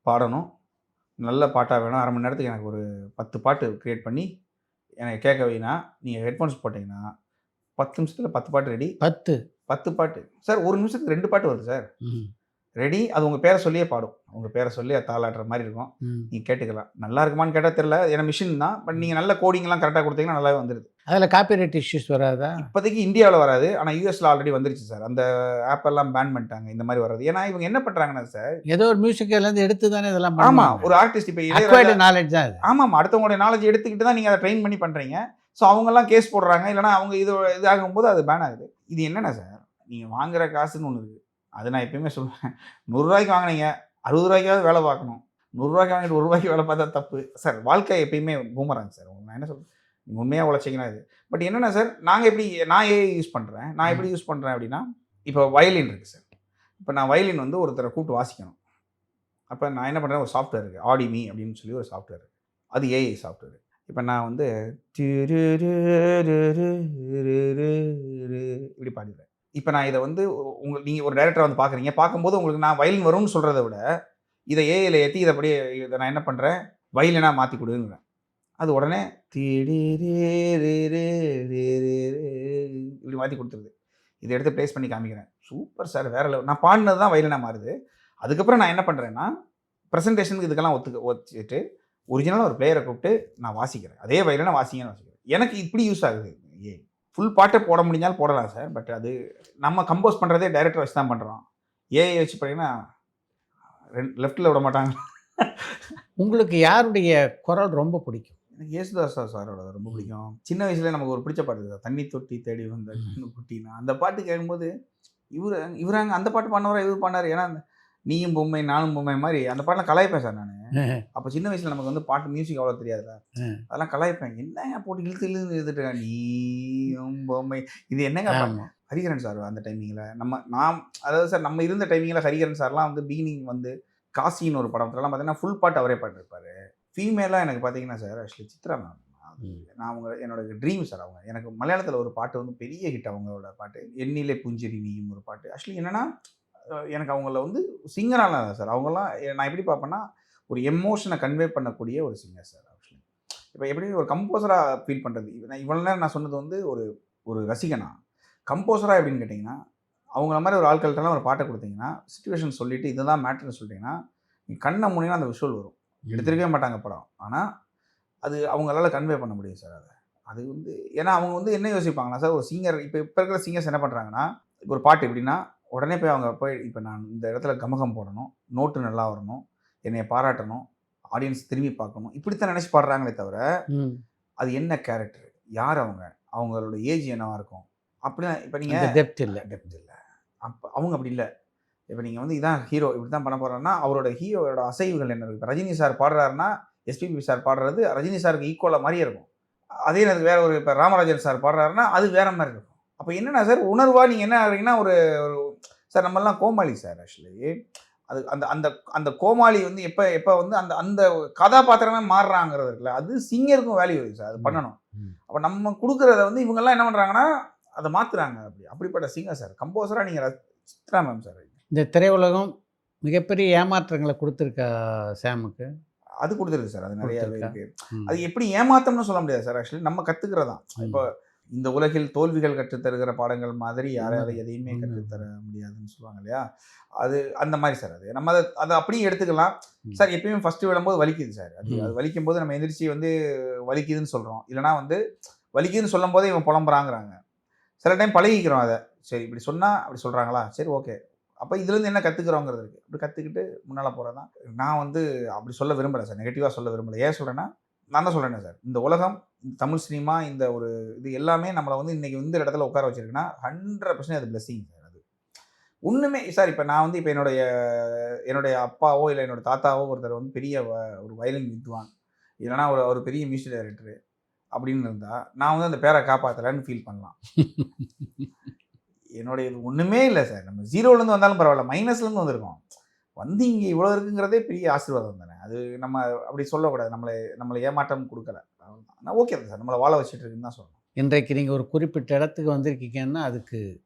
பாடணும், நல்ல பாட்டாக வேணும், 1/2 மணி நேரத்துக்கு எனக்கு ஒரு 10 பாட்டு க்ரியேட் பண்ணி எனக்கு கேட்க வைனா, நீங்கள் ஹெட்ஃபோன்ஸ் போட்டிங்கன்னா 10 நிமிஷத்தில் 10 பாட்டு ரெடி. 10 பாட்டு சார். 1 நிமிஷத்துக்கு 2 பாட்டு வருது சார். ரெடி. அது உங்கள் பேரை சொல்லியே பாடும். உங்கள் பேரை சொல்லி அது தாளாட்டுற மாதிரி இருக்கும். நீங்கள் கேட்டுக்கலாம். நல்லா இருக்குமான்னு கேட்டால் தெரியல, ஏன்னா மிஷின் தான். பட் நீங்கள் நல்ல கோடிங்லாம் கரெக்டாக கொடுத்தீங்கன்னா நல்லாவே வந்துடுது. அதில் காப்பிரைட் இஷ்யூஸ் வராதா? இப்போதைக்கு இந்தியாவில் வராது. ஆனால் யூஎஸில் ஆல்ரெடி வந்துருச்சு சார். அந்த ஆப்பெல்லாம் பேன் பண்ணிட்டாங்க இந்த மாதிரி வராது. ஏன்னா இவங்க என்ன பண்ணுறாங்கன்னா சார், ஏதோ ஒரு மியூசிக்லேருந்து எடுத்து தானே இதெல்லாம். ஆமாம், ஒரு ஆர்டிஸ்ட் இப்போ நாலேஜ் தான் அது. ஆமாம், அடுத்தவங்களுடைய நாலேஜ் எடுத்துக்கிட்டு தான் நீங்கள் அதை ட்ரெயின் பண்ணி பண்ணுறீங்க. ஸோ அவங்கெல்லாம் கேஸ் போடுறாங்க. இல்லைனா அவங்க இது ஆகும்போது அது பேன் ஆகுது. இது என்னென்ன சார், நீங்கள் வாங்குகிற காசுன்னு ஒன்று இருக்குது. அது நான் எப்பயுமே சொல்லுவேன். 100 ரூபாய்க்கு வாங்கினீங்க, 60 ரூபாய்க்காவது வேலை பார்க்கணும். 100 ரூபாய்க்கு வாங்கிட்டு 1 ரூபாய்க்கு வேலை பார்த்தா தப்பு சார். வாழ்க்கை எப்பயுமே பூமராங்க சார். நான் என்ன சொல்கிறேன், நீங்கள் உண்மையாக உழைச்சிங்கன்னா இது. பட் என்னென்னா சார், நான் ஏஐ யூஸ் பண்ணுறேன். நான் எப்படி யூஸ் பண்ணுறேன் அப்படின்னா, இப்போ வயலின் இருக்குது சார். இப்போ நான் வயலின் வந்து ஒருத்தரை கூப்பிட்டு வாசிக்கணும். அப்போ நான் என்ன பண்ணுறேன், ஒரு சாஃப்ட்வேர் இருக்குது, ஆடிமி அப்படின்னு சொல்லி ஒரு சாஃப்ட்வேர் இருக்குது. அது ஏஐ சாஃப்ட்வேர். இப்போ நான் வந்து இப்படி பாடிடுறேன். இப்போ நான் இதை வந்து நீங்கள் ஒரு டைரக்டரை வந்து பார்க்குறீங்க. பார்க்கும்போது உங்களுக்கு நான் வயலின் வரும்னு சொல்கிறத விட இதை ஏஐயில் ஏற்றி இதை நான் என்ன பண்ணுறேன், வயலினாக மாற்றி கொடுங்கிறேன். அது உடனே இப்படி மாற்றி கொடுத்துருது. இதை எடுத்து ப்ளேஸ் பண்ணி காமிக்கிறேன். சூப்பர் சார், வேற லெவல். நான் பாடினது தான் வயலினாக மாறுது. அதுக்கப்புறம் நான் என்ன பண்ணுறேன்னா, ப்ரெசன்டேஷனுக்கு இதுக்கெல்லாம் வச்சுட்டு ஒரிஜினலாக ஒரு பிளேயரை கூப்பிட்டு நான் வாசிக்கிறேன். அதே வயலினாக வாசிங்கன்னு வாசிக்கிறேன். எனக்கு இப்படி யூஸ் ஆகுது. ஃபுல் பாட்டை போட முடிஞ்சாலும் போடலாம் சார். பட் அது நம்ம கம்போஸ் பண்ணுறதே டைரக்டர் வச்சு தான் பண்ணுறோம். ஏஐ வச்சு பார்த்தீங்கன்னா லெஃப்ட்டில் விட மாட்டாங்க. உங்களுக்கு யாருடைய குரல் ரொம்ப பிடிக்கும்? எனக்கு யேசுதாஸ் சாரோட ரொம்ப பிடிக்கும். சின்ன வயசுல நமக்கு ஒரு பிடிச்ச பாட்டு சார், தண்ணி தொட்டி தேடி வந்த குட்டினா. அந்த பாட்டு கேட்கும்போது இவராங்க அந்த பாட்டு பண்ணவரா இவர் பண்ணார். ஏன்னா நீயும் பொம்மை நானும் பொம்மை மாதிரி அந்த பாட்டெலாம் கலாய்ப்பேன் சார் நான். அப்போ சின்ன வயசில் நமக்கு வந்து பாட்டு மியூசிக் அவ்வளோ தெரியாதுல்ல, அதெல்லாம் கலாய்ப்பேன். என்ன போட்டு இழுத்துட்டு நீயும் பொம்மை, இது என்னங்க ஹரிஹரன் சார் அந்த டைமிங்கில் நான் அதாவது சார் நம்ம இருந்த டைமிங்கில் ஹரிஹரன் சார்லாம் வந்து பிகினிங் வந்து காசின்னு ஒரு படத்துலலாம் பார்த்தீங்கன்னா ஃபுல் பாட்டு அவரே பாடிருப்பாரு. ஃபீமேலாக எனக்கு பார்த்தீங்கன்னா சார் ஆக்சுவலி சித்ரா மேம். நான் என்னோட ட்ரீம் சார் அவங்க. எனக்கு மலையாளத்தில் ஒரு பாட்டு வந்து பெரிய ஹிட் அவங்களோட பாட்டு. எண்ணிலே புஞ்சரி நீயும் ஒரு பாட்டு. ஆக்சுவலி என்னன்னா எனக்கு அவங்கள வந்து சிங்கராலாம் இல்லை சார். அவங்கலாம் நான் எப்படி பார்ப்பேன்னா ஒரு எமோஷனை கன்வே பண்ணக்கூடிய ஒரு சிங்கர் சார் ஆக்சுவலி. இப்போ எப்படி ஒரு கம்போசராக ஃபீல் பண்ணுறது, நான் இவ்வளோ நேரம் நான் சொன்னது வந்து ஒரு ஒரு ரசிகனா. கம்போசராக எப்படின்னு கேட்டிங்கன்னா அவங்கள மாதிரி ஒரு ஆட்கள்கிட்டலாம் ஒரு பாட்டை கொடுத்தீங்கன்னா சிச்சுவேஷன் சொல்லிவிட்டு இதுதான் மேட்டர்னு சொல்லிட்டீங்கன்னா நீ கண்ணை மூடினா அந்த விஷுவல் வரும். எடுத்துருக்கவே மாட்டாங்க படம். ஆனால் அது அவங்களால கன்வே பண்ண முடியும் சார் அதை. அது வந்து ஏன்னா அவங்க வந்து என்ன யோசிப்பாங்கன்னா சார் ஒரு சிங்கர் இப்போ இருக்கிற சிங்கர்ஸ் என்ன பண்ணுறாங்கன்னா இப்போ ஒரு பாட்டு எப்படின்னா உடனே போய் அவங்க போய் இப்போ நான் இந்த இடத்துல கமகம் போடணும், நோட்டு நல்லா வரணும், என்னைய பாராட்டணும், ஆடியன்ஸ் திரும்பி பார்க்கணும், இப்படித்தான் நினச்சி பாடுறாங்களே தவிர அது என்ன கேரக்டர், யார் அவங்களோட ஏஜ் என்னவா இருக்கும் அப்படின்னா இப்போ நீங்கள் டெப்த் இல்லை. அப்போ அவங்க அப்படி இல்லை. இப்போ நீங்கள் வந்து இதான் ஹீரோ இப்படி தான் பண்ண போகிறாருன்னா அவரோட ஹீரோட அசைவுகள் என்ன இருக்குது. ரஜினி சார் பாடுறாருன்னா எஸ்பிபி சார் பாடுறது ரஜினி சாருக்கு ஈக்குவலாக மாதிரியே இருக்கும். அதே எனக்கு வேறு ஒரு இப்போ ராமராஜன் சார் பாடுறாருன்னா அது வேறு மாதிரி இருக்கும். அப்போ என்னென்னா சார் உணர்வாக நீங்கள் என்ன ஆகிறீங்கன்னா ஒரு சார் நம்மளாம் கோமாளி சார் ஆக்சுவலி. அது அந்த அந்த அந்த கோமாளி வந்து எப்போ வந்து அந்த அந்த கதாபாத்திரமே மாறுறாங்கிறது இருக்குல்ல, அது சிங்கருக்கும் வேல்யூ இருக்குது சார். அது பண்ணணும். அப்போ நம்ம கொடுக்குறத வந்து இவங்கெல்லாம் என்ன பண்ணுறாங்கன்னா அதை மாற்றுறாங்க. அப்படிப்பட்ட சிங்கர் சார். கம்போசராக நீங்கள் சித்ரா மேம் சார். இந்த திரையுலகம் மிகப்பெரிய ஏமாற்றங்களை கொடுத்துருக்கா சாமுக்கு? அது கொடுத்துருக்கு சார். அது நிறையாவே இருக்குது. அது எப்படி ஏமாத்தம்னு சொல்ல முடியாது சார். ஆக்சுவலி நம்ம கற்றுக்கிறதான். இப்போ இந்த உலகில் தோல்விகள் கற்றுத்தருகிற பாடங்கள் மாதிரி யாராவது எதையுமே கற்றுத்தர முடியாதுன்னு சொல்லுவாங்க இல்லையா, அது அந்த மாதிரி சார். அது நம்ம அதை அப்படியே எடுத்துக்கலாம் சார். எப்பயுமே ஃபஸ்ட்டு விடும்போது வலிக்குது சார். அது வலிக்கும் போது நம்ம எந்திரிச்சு வந்து வலிக்குதுன்னு சொல்கிறோம், இல்லைனா வந்து வலிக்குதுன்னு சொல்லும் போதே இவன் புலம்புறாங்கிறாங்க. சில டைம் பழகிக்கிறோம் அதை. சரி இப்படி சொன்னால் அப்படி சொல்கிறாங்களா, சரி ஓகே, அப்போ இதுலேருந்து என்ன கற்றுக்குறோங்கிறது இருக்குது. அப்படி கற்றுக்கிட்டு முன்னால் போகிறது தான். நான் வந்து அப்படி சொல்ல விரும்பலை சார், நெகட்டிவாக சொல்ல விரும்பலை. ஏன் சொல்கிறேன்னா நான் தான் சொல்கிறேனே சார், இந்த உலகம், தமிழ் சினிமா, இந்த ஒரு இது எல்லாமே நம்மளை வந்து இன்றைக்கி இந்த இடத்துல உட்கார வச்சிருக்குன்னா 100% அது பிளெஸிங் சார். அது ஒன்றுமே சார். இப்போ நான் வந்து இப்போ என்னுடைய அப்பாவோ இல்லை என்னோடய தாத்தாவோ ஒருத்தர் வந்து பெரிய ஒரு வயலின் வித்வான், இல்லைனா ஒரு பெரிய மியூசிக் டைரக்டரு அப்படின்னு இருந்தால் நான் வந்து அந்த பேரை காப்பாற்றலைன்னு ஃபீல் பண்ணலாம். என்னுடைய இது ஒன்றுமே இல்லை சார். நம்ம ஜீரோலேருந்து வந்தாலும் பரவாயில்ல, மைனஸ்லேருந்து வந்திருக்கோம். வந்து இங்கே இவ்வளோ இருக்குங்கிறதே பெரிய ஆசீர்வாதம் தானே. அது நம்ம அப்படி சொல்லக்கூடாது. நம்மளை ஏமாற்றம் கொடுக்கல. ஆனால் ஓகே சார், நம்மளை வாழ வச்சுட்டு இருக்குன்னு தான் சொல்லணும். இன்றைக்கு நீங்கள் ஒரு குறிப்பிட்ட இடத்துக்கு வந்திருக்கீங்கன்னா அதுக்கு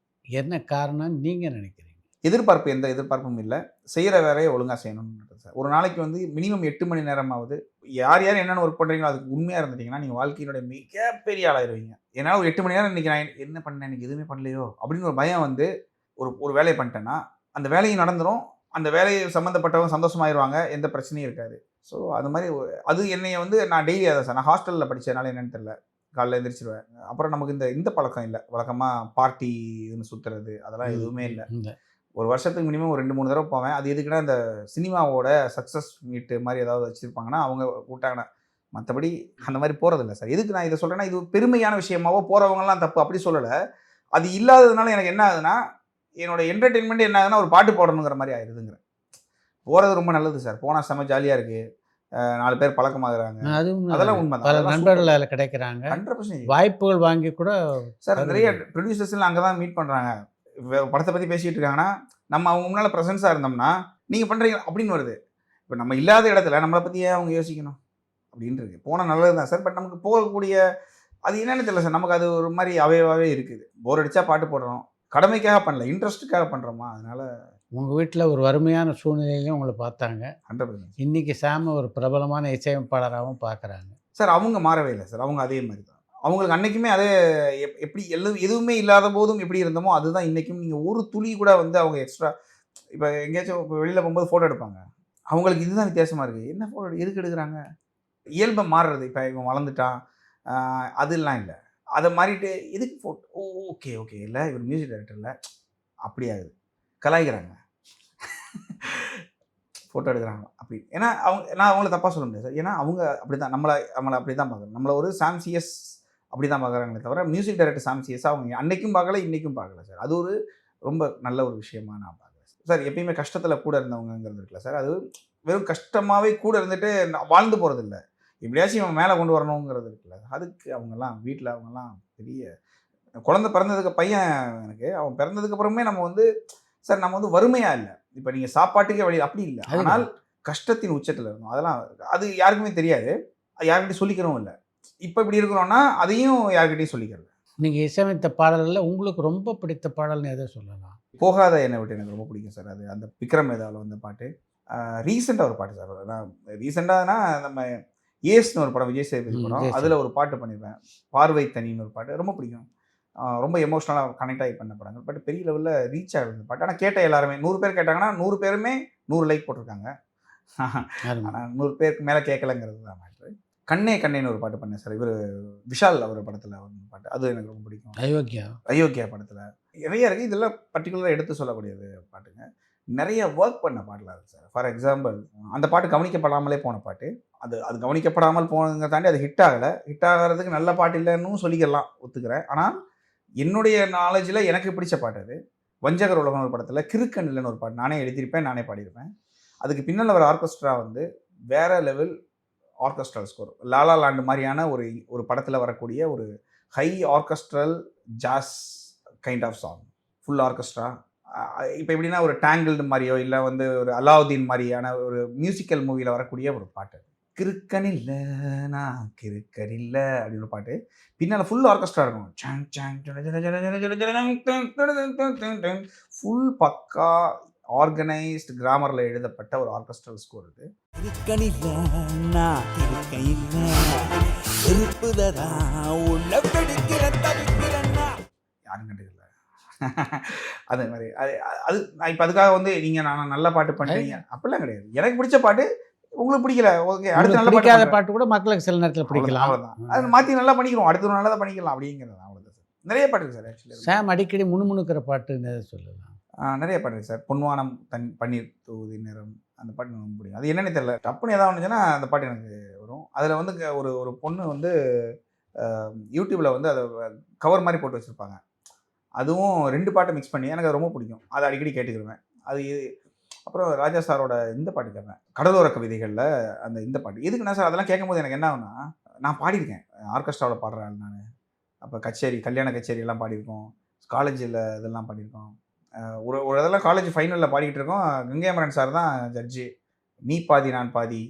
என்ன காரணம்னு நீங்கள் நினைக்கிறீங்க? எதிர்பார்ப்பு, எந்த எதிர்பார்ப்பும் இல்லை. செய்கிற வேலையை ஒழுங்காக செய்யணும்னு சார். ஒரு நாளைக்கு வந்து மினிமம் 8 மணி நேரமாவது யார் என்னென்ன ஒர்க் பண்ணுறீங்களோ அதுக்கு உண்மையாக இருந்துட்டிங்கன்னா நீங்கள் வாழ்க்கையினுடைய மிகப்பெரிய ஆளாயிருவீங்க. என்னால் ஒரு 8 மணி நேரம் இன்றைக்கி நான் என்ன பண்ணேன், இன்றைக்கி எதுவுமே பண்ணலையோ அப்படின்னு ஒரு பயம் வந்து ஒரு வேலையை பண்ணிட்டேன்னா அந்த வேலையும் நடந்துடும், அந்த வேலையை சம்மந்தப்பட்டவங்க சந்தோஷமாயிருவாங்க, எந்த பிரச்சனையும் இருக்காது. ஸோ அது மாதிரி அது என்னைய வந்து நான் டெய்லி அதை சார். நான் ஹாஸ்டலில் படித்ததுனால என்னென்னு தெரியல, காலையில் எழுந்திரிச்சிருவேன். அப்புறம் நமக்கு இந்த பழக்கம் இல்லை. வழக்கமாக பார்ட்டி இதுன்னு சுற்றுறது அதெல்லாம் எதுவுமே இல்லை. ஒரு வருஷத்துக்கு மினிமம் ஒரு 2-3 தடவை போவேன். அது எதுக்குன்னா இந்த சினிமாவோட சக்ஸஸ் மீட்டு மாதிரி ஏதாவது வச்சுருப்பாங்கன்னா அவங்க கூப்பிட்டாங்கன்னா, மற்றபடி அந்த மாதிரி போகிறதில்ல சார். எதுக்கு நான் இதை சொல்கிறேன்னா, இது பெருமையான விஷயமாவோ போகிறவங்கலாம் தப்பு அப்படி சொல்லலை. அது இல்லாததுனால எனக்கு என்ன ஆகுதுன்னா, என்னோட என்டர்டெயின்மெண்ட் என்ன ஆகுதுன்னா ஒரு பாட்டு போடணுங்கிற மாதிரி ஆயிடுதுங்கிறேன். போகிறது ரொம்ப நல்லது சார். போனால் செம்ம ஜாலியாக இருக்குது, 4 பேர் பழக்கமாகறாங்க, அதெல்லாம் உண்மை. பல நண்பர்கள் அதில் கிடைக்கிறாங்க. 100% வாய்ப்புகள் வாங்கி கூட சார் நிறைய ப்ரொடியூசர்ஸ்லாம் அங்கே தான் மீட் பண்ணுறாங்க. படத்தை பற்றி பேசிகிட்டு இருக்காங்கன்னா நம்ம அவங்க முன்னால் ப்ரெசன்ஸாக இருந்தோம்னா நீங்கள் பண்ணுறீங்க அப்படின்னு வருது. இப்போ நம்ம இல்லாத இடத்துல நம்மளை பற்றி ஏன் அவங்க யோசிக்கணும் அப்படின்றது. போனால் நல்லது தான் சார். பட் நமக்கு போகக்கூடிய அது என்னென்னு தெரியல சார். நமக்கு அது ஒரு மாதிரி அவையவாகவே இருக்குது. போர் அடித்தா பாட்டு போடுறோம், கடமைக்காக பண்ணல, இன்ட்ரெஸ்ட்டுக்காக பண்ணுறோமா. அதனால் உங்கள் வீட்டில் ஒரு வறுமையான சூழ்நிலையிலையும் உங்களை பார்த்தாங்க. 100%. இன்றைக்கி சாம ஒரு பிரபலமான இசையமைப்பாளராகவும் பார்க்குறாங்க சார். அவங்க மாறவே இல்லை சார். அவங்க அதே மாதிரி தான். அவங்களுக்கு அன்றைக்குமே அதே எப்படி எதுவுமே இல்லாத போதும் எப்படி இருந்தோமோ அதுதான் இன்றைக்கும். நீங்கள் ஒரு துளி கூட வந்து அவங்க எக்ஸ்ட்ரா இப்போ எங்கேயாச்சும் இப்போ வெளியில் போகும்போது ஃபோட்டோ எடுப்பாங்க, அவங்களுக்கு இதுதான் வித்தியாசமாக இருக்குது. என்ன ஃபோட்டோ எதுக்கு எடுக்கிறாங்க? இயல்பை மாறுறது. இப்போ இவன் வளர்ந்துட்டான் அதெல்லாம் இல்லை. அதை மாறிட்டு எதுக்கு ஃபோட்டோ, ஓகே இல்லை இவர் மியூசிக் டைரக்டர் இல்லை அப்படி ஆகுது, கலாய்க்கிறாங்க, ஃபோட்டோ எடுக்கிறாங்க அப்படி. ஏன்னா நான் அவங்கள தப்பாக சொல்ல முடியாது சார். ஏன்னா அவங்க அப்படி தான் நம்மளை அப்படி தான் பார்க்குறோம். நம்மளை ஒரு சாம்சியஸ் அப்படி தான் பார்க்குறாங்களே தவிர மியூசிக் டைரக்டர் சாம்சியஸாக அவங்க அன்றைக்கும் பார்க்கல, இன்றைக்கும் பார்க்கல சார். அது ஒரு ரொம்ப நல்ல ஒரு விஷயமா நான் பார்க்குறேன் சார். எப்பயுமே கஷ்டத்தில் கூட இருந்தவங்கிறது இருக்குல்ல சார், அது வெறும் கஷ்டமாகவே கூட இருந்துட்டு வாழ்ந்து போகிறது இல்லை, எப்படியாச்சும் இவன் மேலே கொண்டு வரணுங்கிறது இருக்குல்ல. அதுக்கு அவங்கெல்லாம் வீட்டில் அவங்கெல்லாம் பெரிய குழந்தை பிறந்ததுக்கு பையன் எனக்கு. அவன் பிறந்ததுக்கு அப்புறமே நம்ம வந்து சார் நம்ம வந்து வறுமையா இல்ல. இப்ப நீங்க சாப்பாட்டுக்கே வழி அப்படி இல்ல. அது ஆனால் கஷ்டத்தின் உச்சத்துல இருந்தோம். அதெல்லாம் அது யாருக்குமே தெரியாது. யார்கிட்டயும் சொல்லிக்கிறவும் இல்ல. இப்ப இப்படி இருக்கிறோம்னா, அதையும் யார்கிட்டயும் சொல்லிக்கிறது. நீங்க இசையமைத்த பாடல்கள்ல உங்களுக்கு ரொம்ப பிடித்த பாடல்னு எத சொல்லலாம்? போகாத என்னை விட்டு எனக்கு ரொம்ப பிடிக்கும் சார். அது அந்த விக்ரம் வேதால வந்த பாட்டு. ரீசென்ட்டா ஒரு பாட்டு சார். நான் ரீசென்ட்டானா நம்ம ஏஸ்ன்னு ஒரு படம், விஜய் சேதுபதி படம். விஜய் அதுல ஒரு பாட்டு பண்ணியிருப்பேன். பார்வை தனின்னு ஒரு பாட்டு. ரொம்ப பிடிக்கும். ரொம்ப எமோஷனலா கனெக்ட் ஆகி பண்ண படங்கள். பட் பெரிய லெவல்ல ரீச் ஆகுது இந்த பாட்டு. ஆனா கேட்ட எல்லாருமே 100 பேர் கேட்டாங்கன்னா, 100 பேருமே 100 லைக் போட்டிருக்காங்க. அருமை. ஆனா 100 பேருக்கு மேல கேட்கலங்கிறது தான் மேட்ரு. கண்ணே கண்ணேன்னு ஒரு பாட்டு பண்ணேன் சார். இவரு விஷால் அவர் படத்துல வந்த பாட்டு. அது எனக்கு ரொம்ப பிடிக்கும். அயோக்கியா. அயோக்கியா படத்துல. நிறைய இருக்கு. இதெல்லாம் பர்ட்டிகுலரா எடுத்து சொல்லக்கூடியது பாட்டுங்க. நிறைய வொர்க் பண்ண பாட்டுலாம் இருக்கு சார். ஃபார் எக்ஸாம்பிள் அந்த பாட்டு கவனிக்கப்படாமலே போன பாட்டு. அது அது கவனிக்கப்படாமல் போனதுங்க தாண்டி அது ஹிட் ஆகல. ஹிட் ஆகறதுக்கு நல்ல பாட்டு இல்லன்னும் சொல்லிக்கலாம். ஒத்துக்கிறேன். ஆனா என்னுடைய நாலேட்ஜ்ல எனக்கு பிடிச்ச பாட்டு அது. வஞ்சகர் உலகம் ஒரு படத்துல கிறுக்கணில்லன்னு ஒரு பாட்டு. நானே எழுதியிருப்பேன். நானே பாடியிருப்பேன். அதுக்கு பின்னால வர ஆர்கெஸ்ட்ரா வந்து வேற level orchestral score. La La Land மாரியான ஒரு ஒரு படத்துல வரக்கூடிய ஒரு high orchestral jazz kind of song. Full orchestra. இப்போ எப்படின்னா ஒரு டேங்கிள்டு மாதிரியோ இல்லை வந்து ஒரு அலாவுதீன் மாதிரியான ஒரு மியூசிக்கல் மூவியில் வரக்கூடிய ஒரு பாட்டு. கிறுக்கனில்ல நான் கிறுக்கனில்ல அப்படின்னு ஒரு பாட்டு. பின்னால் ஃபுல் ஆர்கெஸ்ட்ரா இருக்கும். ஃபுல் பக்கா ஆர்கனைஸ்டு கிராமரில் எழுதப்பட்ட ஒரு ஆர்கெஸ்ட்ரல் ஸ்கோர் இது. யாரும் கண்டுக்கல. அதே மாதிரி அது அது நான் இப்போ அதுக்காக வந்து நீங்கள் நான் நல்ல பாட்டு பண்ணுறீங்க அப்படிலாம் கிடையாது. எனக்கு பிடிச்ச பாட்டு உங்களுக்கு பிடிக்கல, ஓகே, அடுத்து நல்ல பாட்டு பிடிக்காத பண்றேன். பாட்டு கூட மக்களுக்கு சில நேரத்தில் பிடிக்கலாம். அவ்வளோதான். அதை மாற்றி நல்லா பண்ணிக்கிறோம். அடுத்த ஒரு நல்லதை பண்ணிக்கலாம் அப்படிங்கிறது அவ்வளோதான் சார். நிறைய பாட்டு இருக்கு சார். ஆக்சுவலி சாம் அடிக்கடி முணுமுணுக்கிற பாட்டுன்னு எதை சொல்லலாம்? நிறைய பாட்டு இருக்கு சார். பொன்வானம் பன்னீர் தூதி நிறம் அந்த பாட்டு எனக்கு ரொம்ப பிடிக்கும். அது என்னன்னு தெரியல, டப்புன்னு ஏதாவது வந்துச்சுன்னா அந்த பாட்டு எனக்கு வரும். அதில் வந்து ஒரு ஒரு பொண்ணு வந்து யூடியூப்பில் வந்து அதை கவர் மாதிரி போட்டு வச்சுருப்பாங்க. அதுவும் 2 பாட்டை மிக்ஸ் பண்ணி எனக்கு அது ரொம்ப பிடிக்கும். அதை அடிக்கடி கேட்டுக்கிடுவேன். அது அப்புறம் ராஜா சாரோட இந்த பாட்டு கேட்பேன். கடலோர கவிதைகளில் அந்த இந்த பாட்டு எதுக்குன்னா சார் அதெல்லாம் கேட்கும்போது எனக்கு என்ன ஆகுனா, நான் பாடியிருக்கேன். ஆர்கெஸ்ட்ராவில் பாடுற ஆள் நான். அப்போ கச்சேரி, கல்யாண கச்சேரி எல்லாம் பாடியிருக்கோம். காலேஜில் இதெல்லாம் பாடியிருக்கோம். ஒரு ஒரு இதெல்லாம் காலேஜ் ஃபைனலில் பாடிக்கிட்டு இருக்கோம். கங்கைமரன் சார் தான் ஜட்ஜு. நீ பாதி நான் பாதி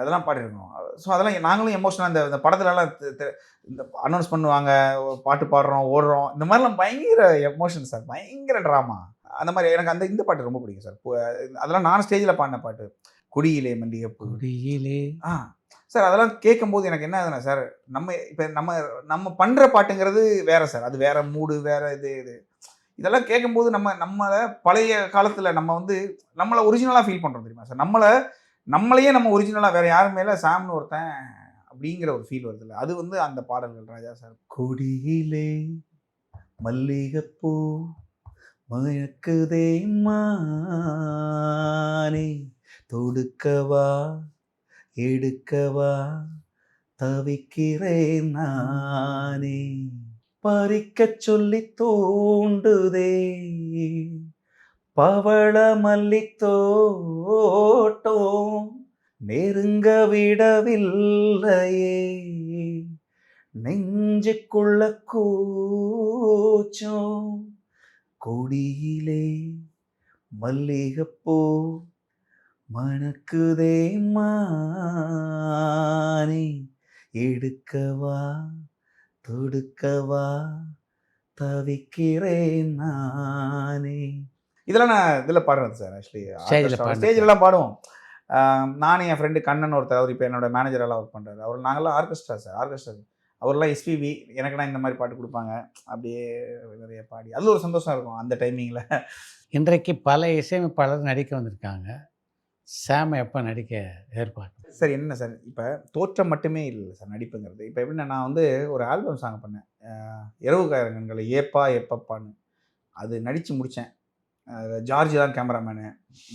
அதெல்லாம் பாடியிருக்கோம். ஸோ அதெல்லாம் நாங்களும் எமோஷனலாக இந்த படத்துலலாம் இந்த அனௌன்ஸ் பண்ணுவாங்க, பாட்டு பாடுறோம், ஓடுறோம், இந்த மாதிரிலாம் பயங்கர எமோஷன் சார், பயங்கர ட்ராமா. அந்த மாதிரி எனக்கு அந்த இந்த பாட்டு ரொம்ப பிடிக்கும் சார். அதெல்லாம் நான் ஸ்டேஜில் பாடின பாட்டு. கொடியிலே மல்லிகைப்பூ. கொடியிலே. சார் அதெல்லாம் கேட்கும்போது எனக்கு என்ன ஆகுதுன்னா சார், நம்ம இப்போ நம்ம பண்ணுற பாட்டுங்கிறது வேற சார். அது வேற மூடு, வேற இது. இதெல்லாம் கேட்கும்போது நம்மளை பழைய காலத்தில் நம்ம வந்து நம்மளை ஒரிஜினலாக ஃபீல் பண்ணுறோம் தெரியுமா சார். நம்மளையே நம்ம ஒரிஜினலாக வேற யாரும் மேலே சாம்னு ஒருத்தன் அப்படிங்கிற ஒரு ஃபீல் வருது இல்லை. அது வந்து அந்த பாடல்கள் ராஜா சார். கொடியிலே மல்லிகைப்பூ மயக்குதே மானே, தொடுக்கவா எடுக்கவா தவிக்கிறேன் நானே, பறிக்கச் சொல்லி தூண்டுதே பவள மல்லித்தோட்டம், நெருங்க விடவில்லையே நெஞ்சுக்குள்ள கூச்சம், கொடியிலே மல்லிகைப்பூ மணக்குதே மானே, எடுக்கவா தொடுக்கவா தவிக்கிறேன் நானே. இதெல்லாம் நான் இதில் பாடுறது சார். ஆக்சுவலி ஸ்டேஜ்லலாம் பாடுவோம். நானும் என் ஃப்ரெண்டு கண்ணன் ஒருத்தர், அவர் இப்போ என்னோட மேனேஜரெல்லாம் ஒர்க் பண்ணுறாரு. அவர் நாங்கள்லாம் ஆர்கெஸ்ட்ரா சார். அவர்லாம் எஸ்பிபி. எனக்குனா இந்த மாதிரி பாட்டு கொடுப்பாங்க. அப்படியே நிறைய பாடி அது ஒரு சந்தோஷம் இருக்கும் அந்த டைமிங்கில். இன்றைக்கு பல இசையமைப்பாளர் நடிக்க வந்திருக்காங்க. சாம் எப்போ நடிக்க ஏற்பாடு? சார் என்ன சார், இப்போ தோற்றம் மட்டுமே இல்லை சார் நடிப்புங்கிறது. இப்போ எப்படின்னா நான் வந்து ஒரு ஆல்பம் சாங் பண்ணேன், இரவு கரகங்களை ஏப்பா எப்பப்பான்னு. அது நடித்து முடித்தேன். ஜார்ஜ் தான் கேமராமேனு.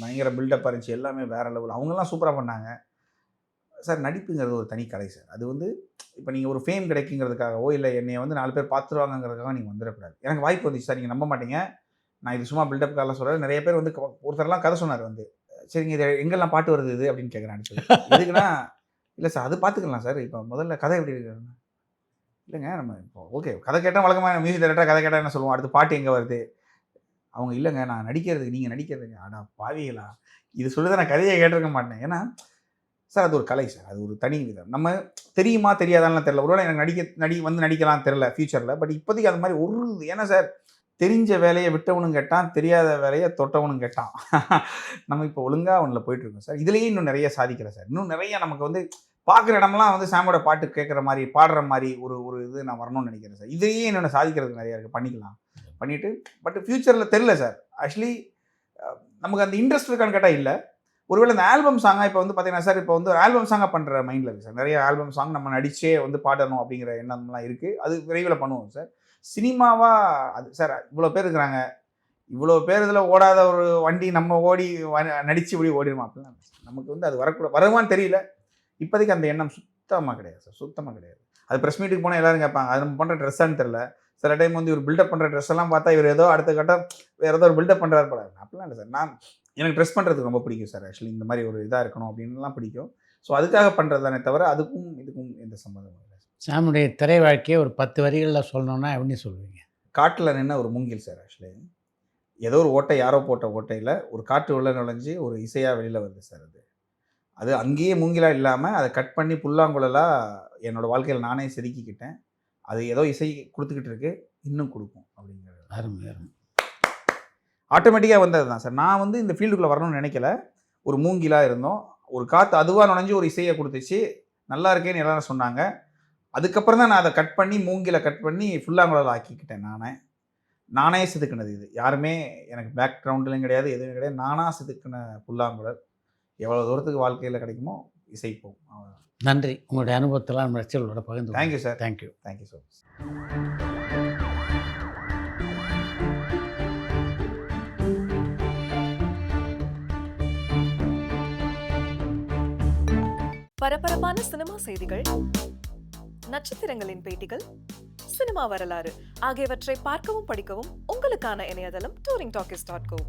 பயங்கர பில்டப்பாக இருந்துச்சு. எல்லாமே வேறு லெவல். அவங்கெல்லாம் சூப்பராக பண்ணாங்க சார். நடிப்புங்கிறது ஒரு தனி கலை சார். அது வந்து இப்போ நீங்கள் ஒரு ஃபேம் கிடைக்குங்கிறதுக்காகவோ இல்லை என்னைய வந்து 4 பேர் பார்த்துருவாங்கிறதுக்காக நீங்கள் வந்துடக்கூடாது. எனக்கு வாய்ப்பு வந்துச்சு சார். நீங்கள் நம்ப மாட்டீங்க. நான் இது சும்மா பில்டப்புக்காக சொல்கிறேன். நிறைய பேர் வந்து ஒருத்தரெல்லாம் கதை சொன்னார் வந்து, சரிங்க இது எங்கெல்லாம் பாட்டு வருது இது அப்படின்னு கேட்குறான்னு சொல்லி. எதுக்குன்னா இல்லை சார் அது பார்த்துக்கலாம் சார். இப்போ முதல்ல கதை எப்படி இருக்குன்னா, இல்லைங்க நம்ம இப்போ ஓகே கதை கேட்டால் வழக்கமாக மியூசிக் டைரக்டராக கதை கேட்டால் என்ன சொல்லுவோம், அடுத்து பாட்டு எங்கே வருது? அவங்க இல்லைங்க நான் நடிக்கிறதுக்கு, நீங்கள் நடிக்கிறதுங்க. ஆனா பாவிகளா! இது சொல்லி தான் நான் கதையே கேட்டிருக்க மாட்டேன். ஏன்னா, சார் அது ஒரு கலை சார். அது ஒரு தனி விதம். நம்ம தெரியுமா தெரியாதான்லாம் தெரியல. ஒருவேளை எனக்கு நடிக்கலாம் தெரியல ஃபியூச்சரில். பட் இப்போதைக்கு அது மாதிரி ஒரு ஏன்னா சார் தெரிஞ்ச வேலையை விட்டவனும் கேட்டான், தெரியாத வேலையை தொட்டவனும் கேட்டான். நம்ம இப்போ ஒழுங்கா ஒண்ணுல போயிட்டுருக்கோம் சார். இதுலயே இன்னும் நிறைய சாதிக்கிறேன் சார். இன்னும் நிறைய நமக்கு வந்து பார்க்குற இடமெல்லாம் வந்து சாமோட பாட்டு கேட்குற மாரி, பாடுற மாரி ஒரு ஒரு இது நான் வரணும்னு நினைக்கிறேன் சார். இதையே இன்னொன்னு சாதிக்கிறதுக்கு நிறைய இருக்கு. பண்ணிக்கலாம். பண்ணிட்டு பட் ஃபியூச்சரில் தெரியல சார். ஆக்சுவலி நமக்கு அந்த இன்ட்ரெஸ்ட் இருக்கான்னு கேட்டால் இல்லை. ஒருவேளை இந்த ஆல்பம் சாங்காக இப்போ வந்து பார்த்தீங்கன்னா சார், இப்போ வந்து ஒரு ஆல்பம் சாங்காக பண்ணுற மைண்டில் இருக்குது சார். நிறைய ஆல்பம் சாங் நம்ம நடிச்சே வந்து பாடணும் அப்படிங்கிற எண்ணம்லாம் இருக்குது. அது விரைவில் பண்ணுவோம் சார். சினிமாவா அது சார் இவ்வளோ பேர் இருக்கிறாங்க. இவ்வளோ பேர் இதில் ஓடாத ஒரு வண்டி நம்ம ஓடி நடித்து இப்படி ஓடிடுமா அப்படிலாம் நமக்கு வந்து அது வருமான்னு தெரியல. இப்போதைக்கு அந்த எண்ணம் சுத்தமாக கிடையாது சார். சுத்தமாக கிடையாது. அது ப்ரெஸ் மீட்டுக்கு போனால் எல்லாரும் கேட்பாங்க, அது நம்ம பண்ணுற ட்ரெஸ்ஸான்னு தெரில. சில டைம் வந்து இவர் பில்டப் பண்ணுற ட்ரெஸ் எல்லாம் பார்த்தா இவர் ஏதோ அடுத்த கட்டம் வேறு ஏதோ ஒரு பில்டப் பண்ணுறாரு போல. அப்படிலாம் இல்லை சார். எனக்கு ட்ரெஸ் பண்ணுறதுக்கு ரொம்ப பிடிக்கும் சார். ஆக்சுவலி இந்த மாதிரி ஒரு இதாக இருக்கணும் அப்படின்லாம் பிடிக்கும். ஸோ அதுக்காக பண்ணுறது தானே தவிர அதுக்கும் இதுக்கும் எந்த சம்மந்தமும் இல்லை. சாமுடைய திரை வாழ்க்கையை ஒரு 10 வரிகளில் சொல்லணும்னா எப்படி சொல்லுவீங்க? காட்டில் நின்ன ஒரு மூங்கில் சார். ஆக்சுவலி ஏதோ ஒரு ஓட்டை, யாரோ போட்ட ஓட்டையில் ஒரு காற்று உள்ள நுழைஞ்சி ஒரு இசையாக வெளியில் வருது சார். அது அங்கேயே மூங்கிலாக இல்லாமல் அதை கட் பண்ணி புல்லாங்குழலாக என்னோடய வாழ்க்கையில் நானே செதுக்கிக்கிட்டேன். அது ஏதோ இசை கொடுத்துக்கிட்டு இருக்கு, இன்னும் கொடுக்கும் அப்படிங்கிறது. அருமை அருமை. ஆட்டோமேட்டிக்காக வந்தது தான் சார். நான் வந்து இந்த ஃபீல்டுக்குள்ளே வரணும்னு நினைக்கல. ஒரு மூங்கிலாக இருந்தோம். ஒரு காற்று அதுவாக நுழைஞ்சி ஒரு இசையை கொடுத்துச்சு. நல்லா இருக்கேன்னு எல்லாரும் சொன்னாங்க. அதுக்கப்புறம் தான் நான் அதை கட் பண்ணி மூங்கிலை கட் பண்ணி ஃபுல்லாங்குழல் ஆக்கிக்கிட்டேன் நானே செதுக்கினது இது. யாருமே எனக்கு பேக்ரவுண்ட்லையும் கிடையாது, எதுவும் கிடையாது. நானாக செதுக்கின புல்லாங்குழல். எவ்வளோ தூரத்துக்கு வாழ்க்கையில் கிடைக்குமோ இசைப்போம். அவ்வளோதான். நன்றி. உங்களுடைய அனுபவத்தெல்லாம் நம்ம ரசிகர்களோட பகிர்ந்து. Thank you sir. Thank you. Thank you so much. பரபரப்பான சினிமா செய்திகள், நட்சத்திரங்களின் பேட்டிகள், சினிமா வரலாறு ஆகியவற்றை பார்க்கவும் படிக்கவும் உங்களுக்கான இணையதளம் touringtalkies.co.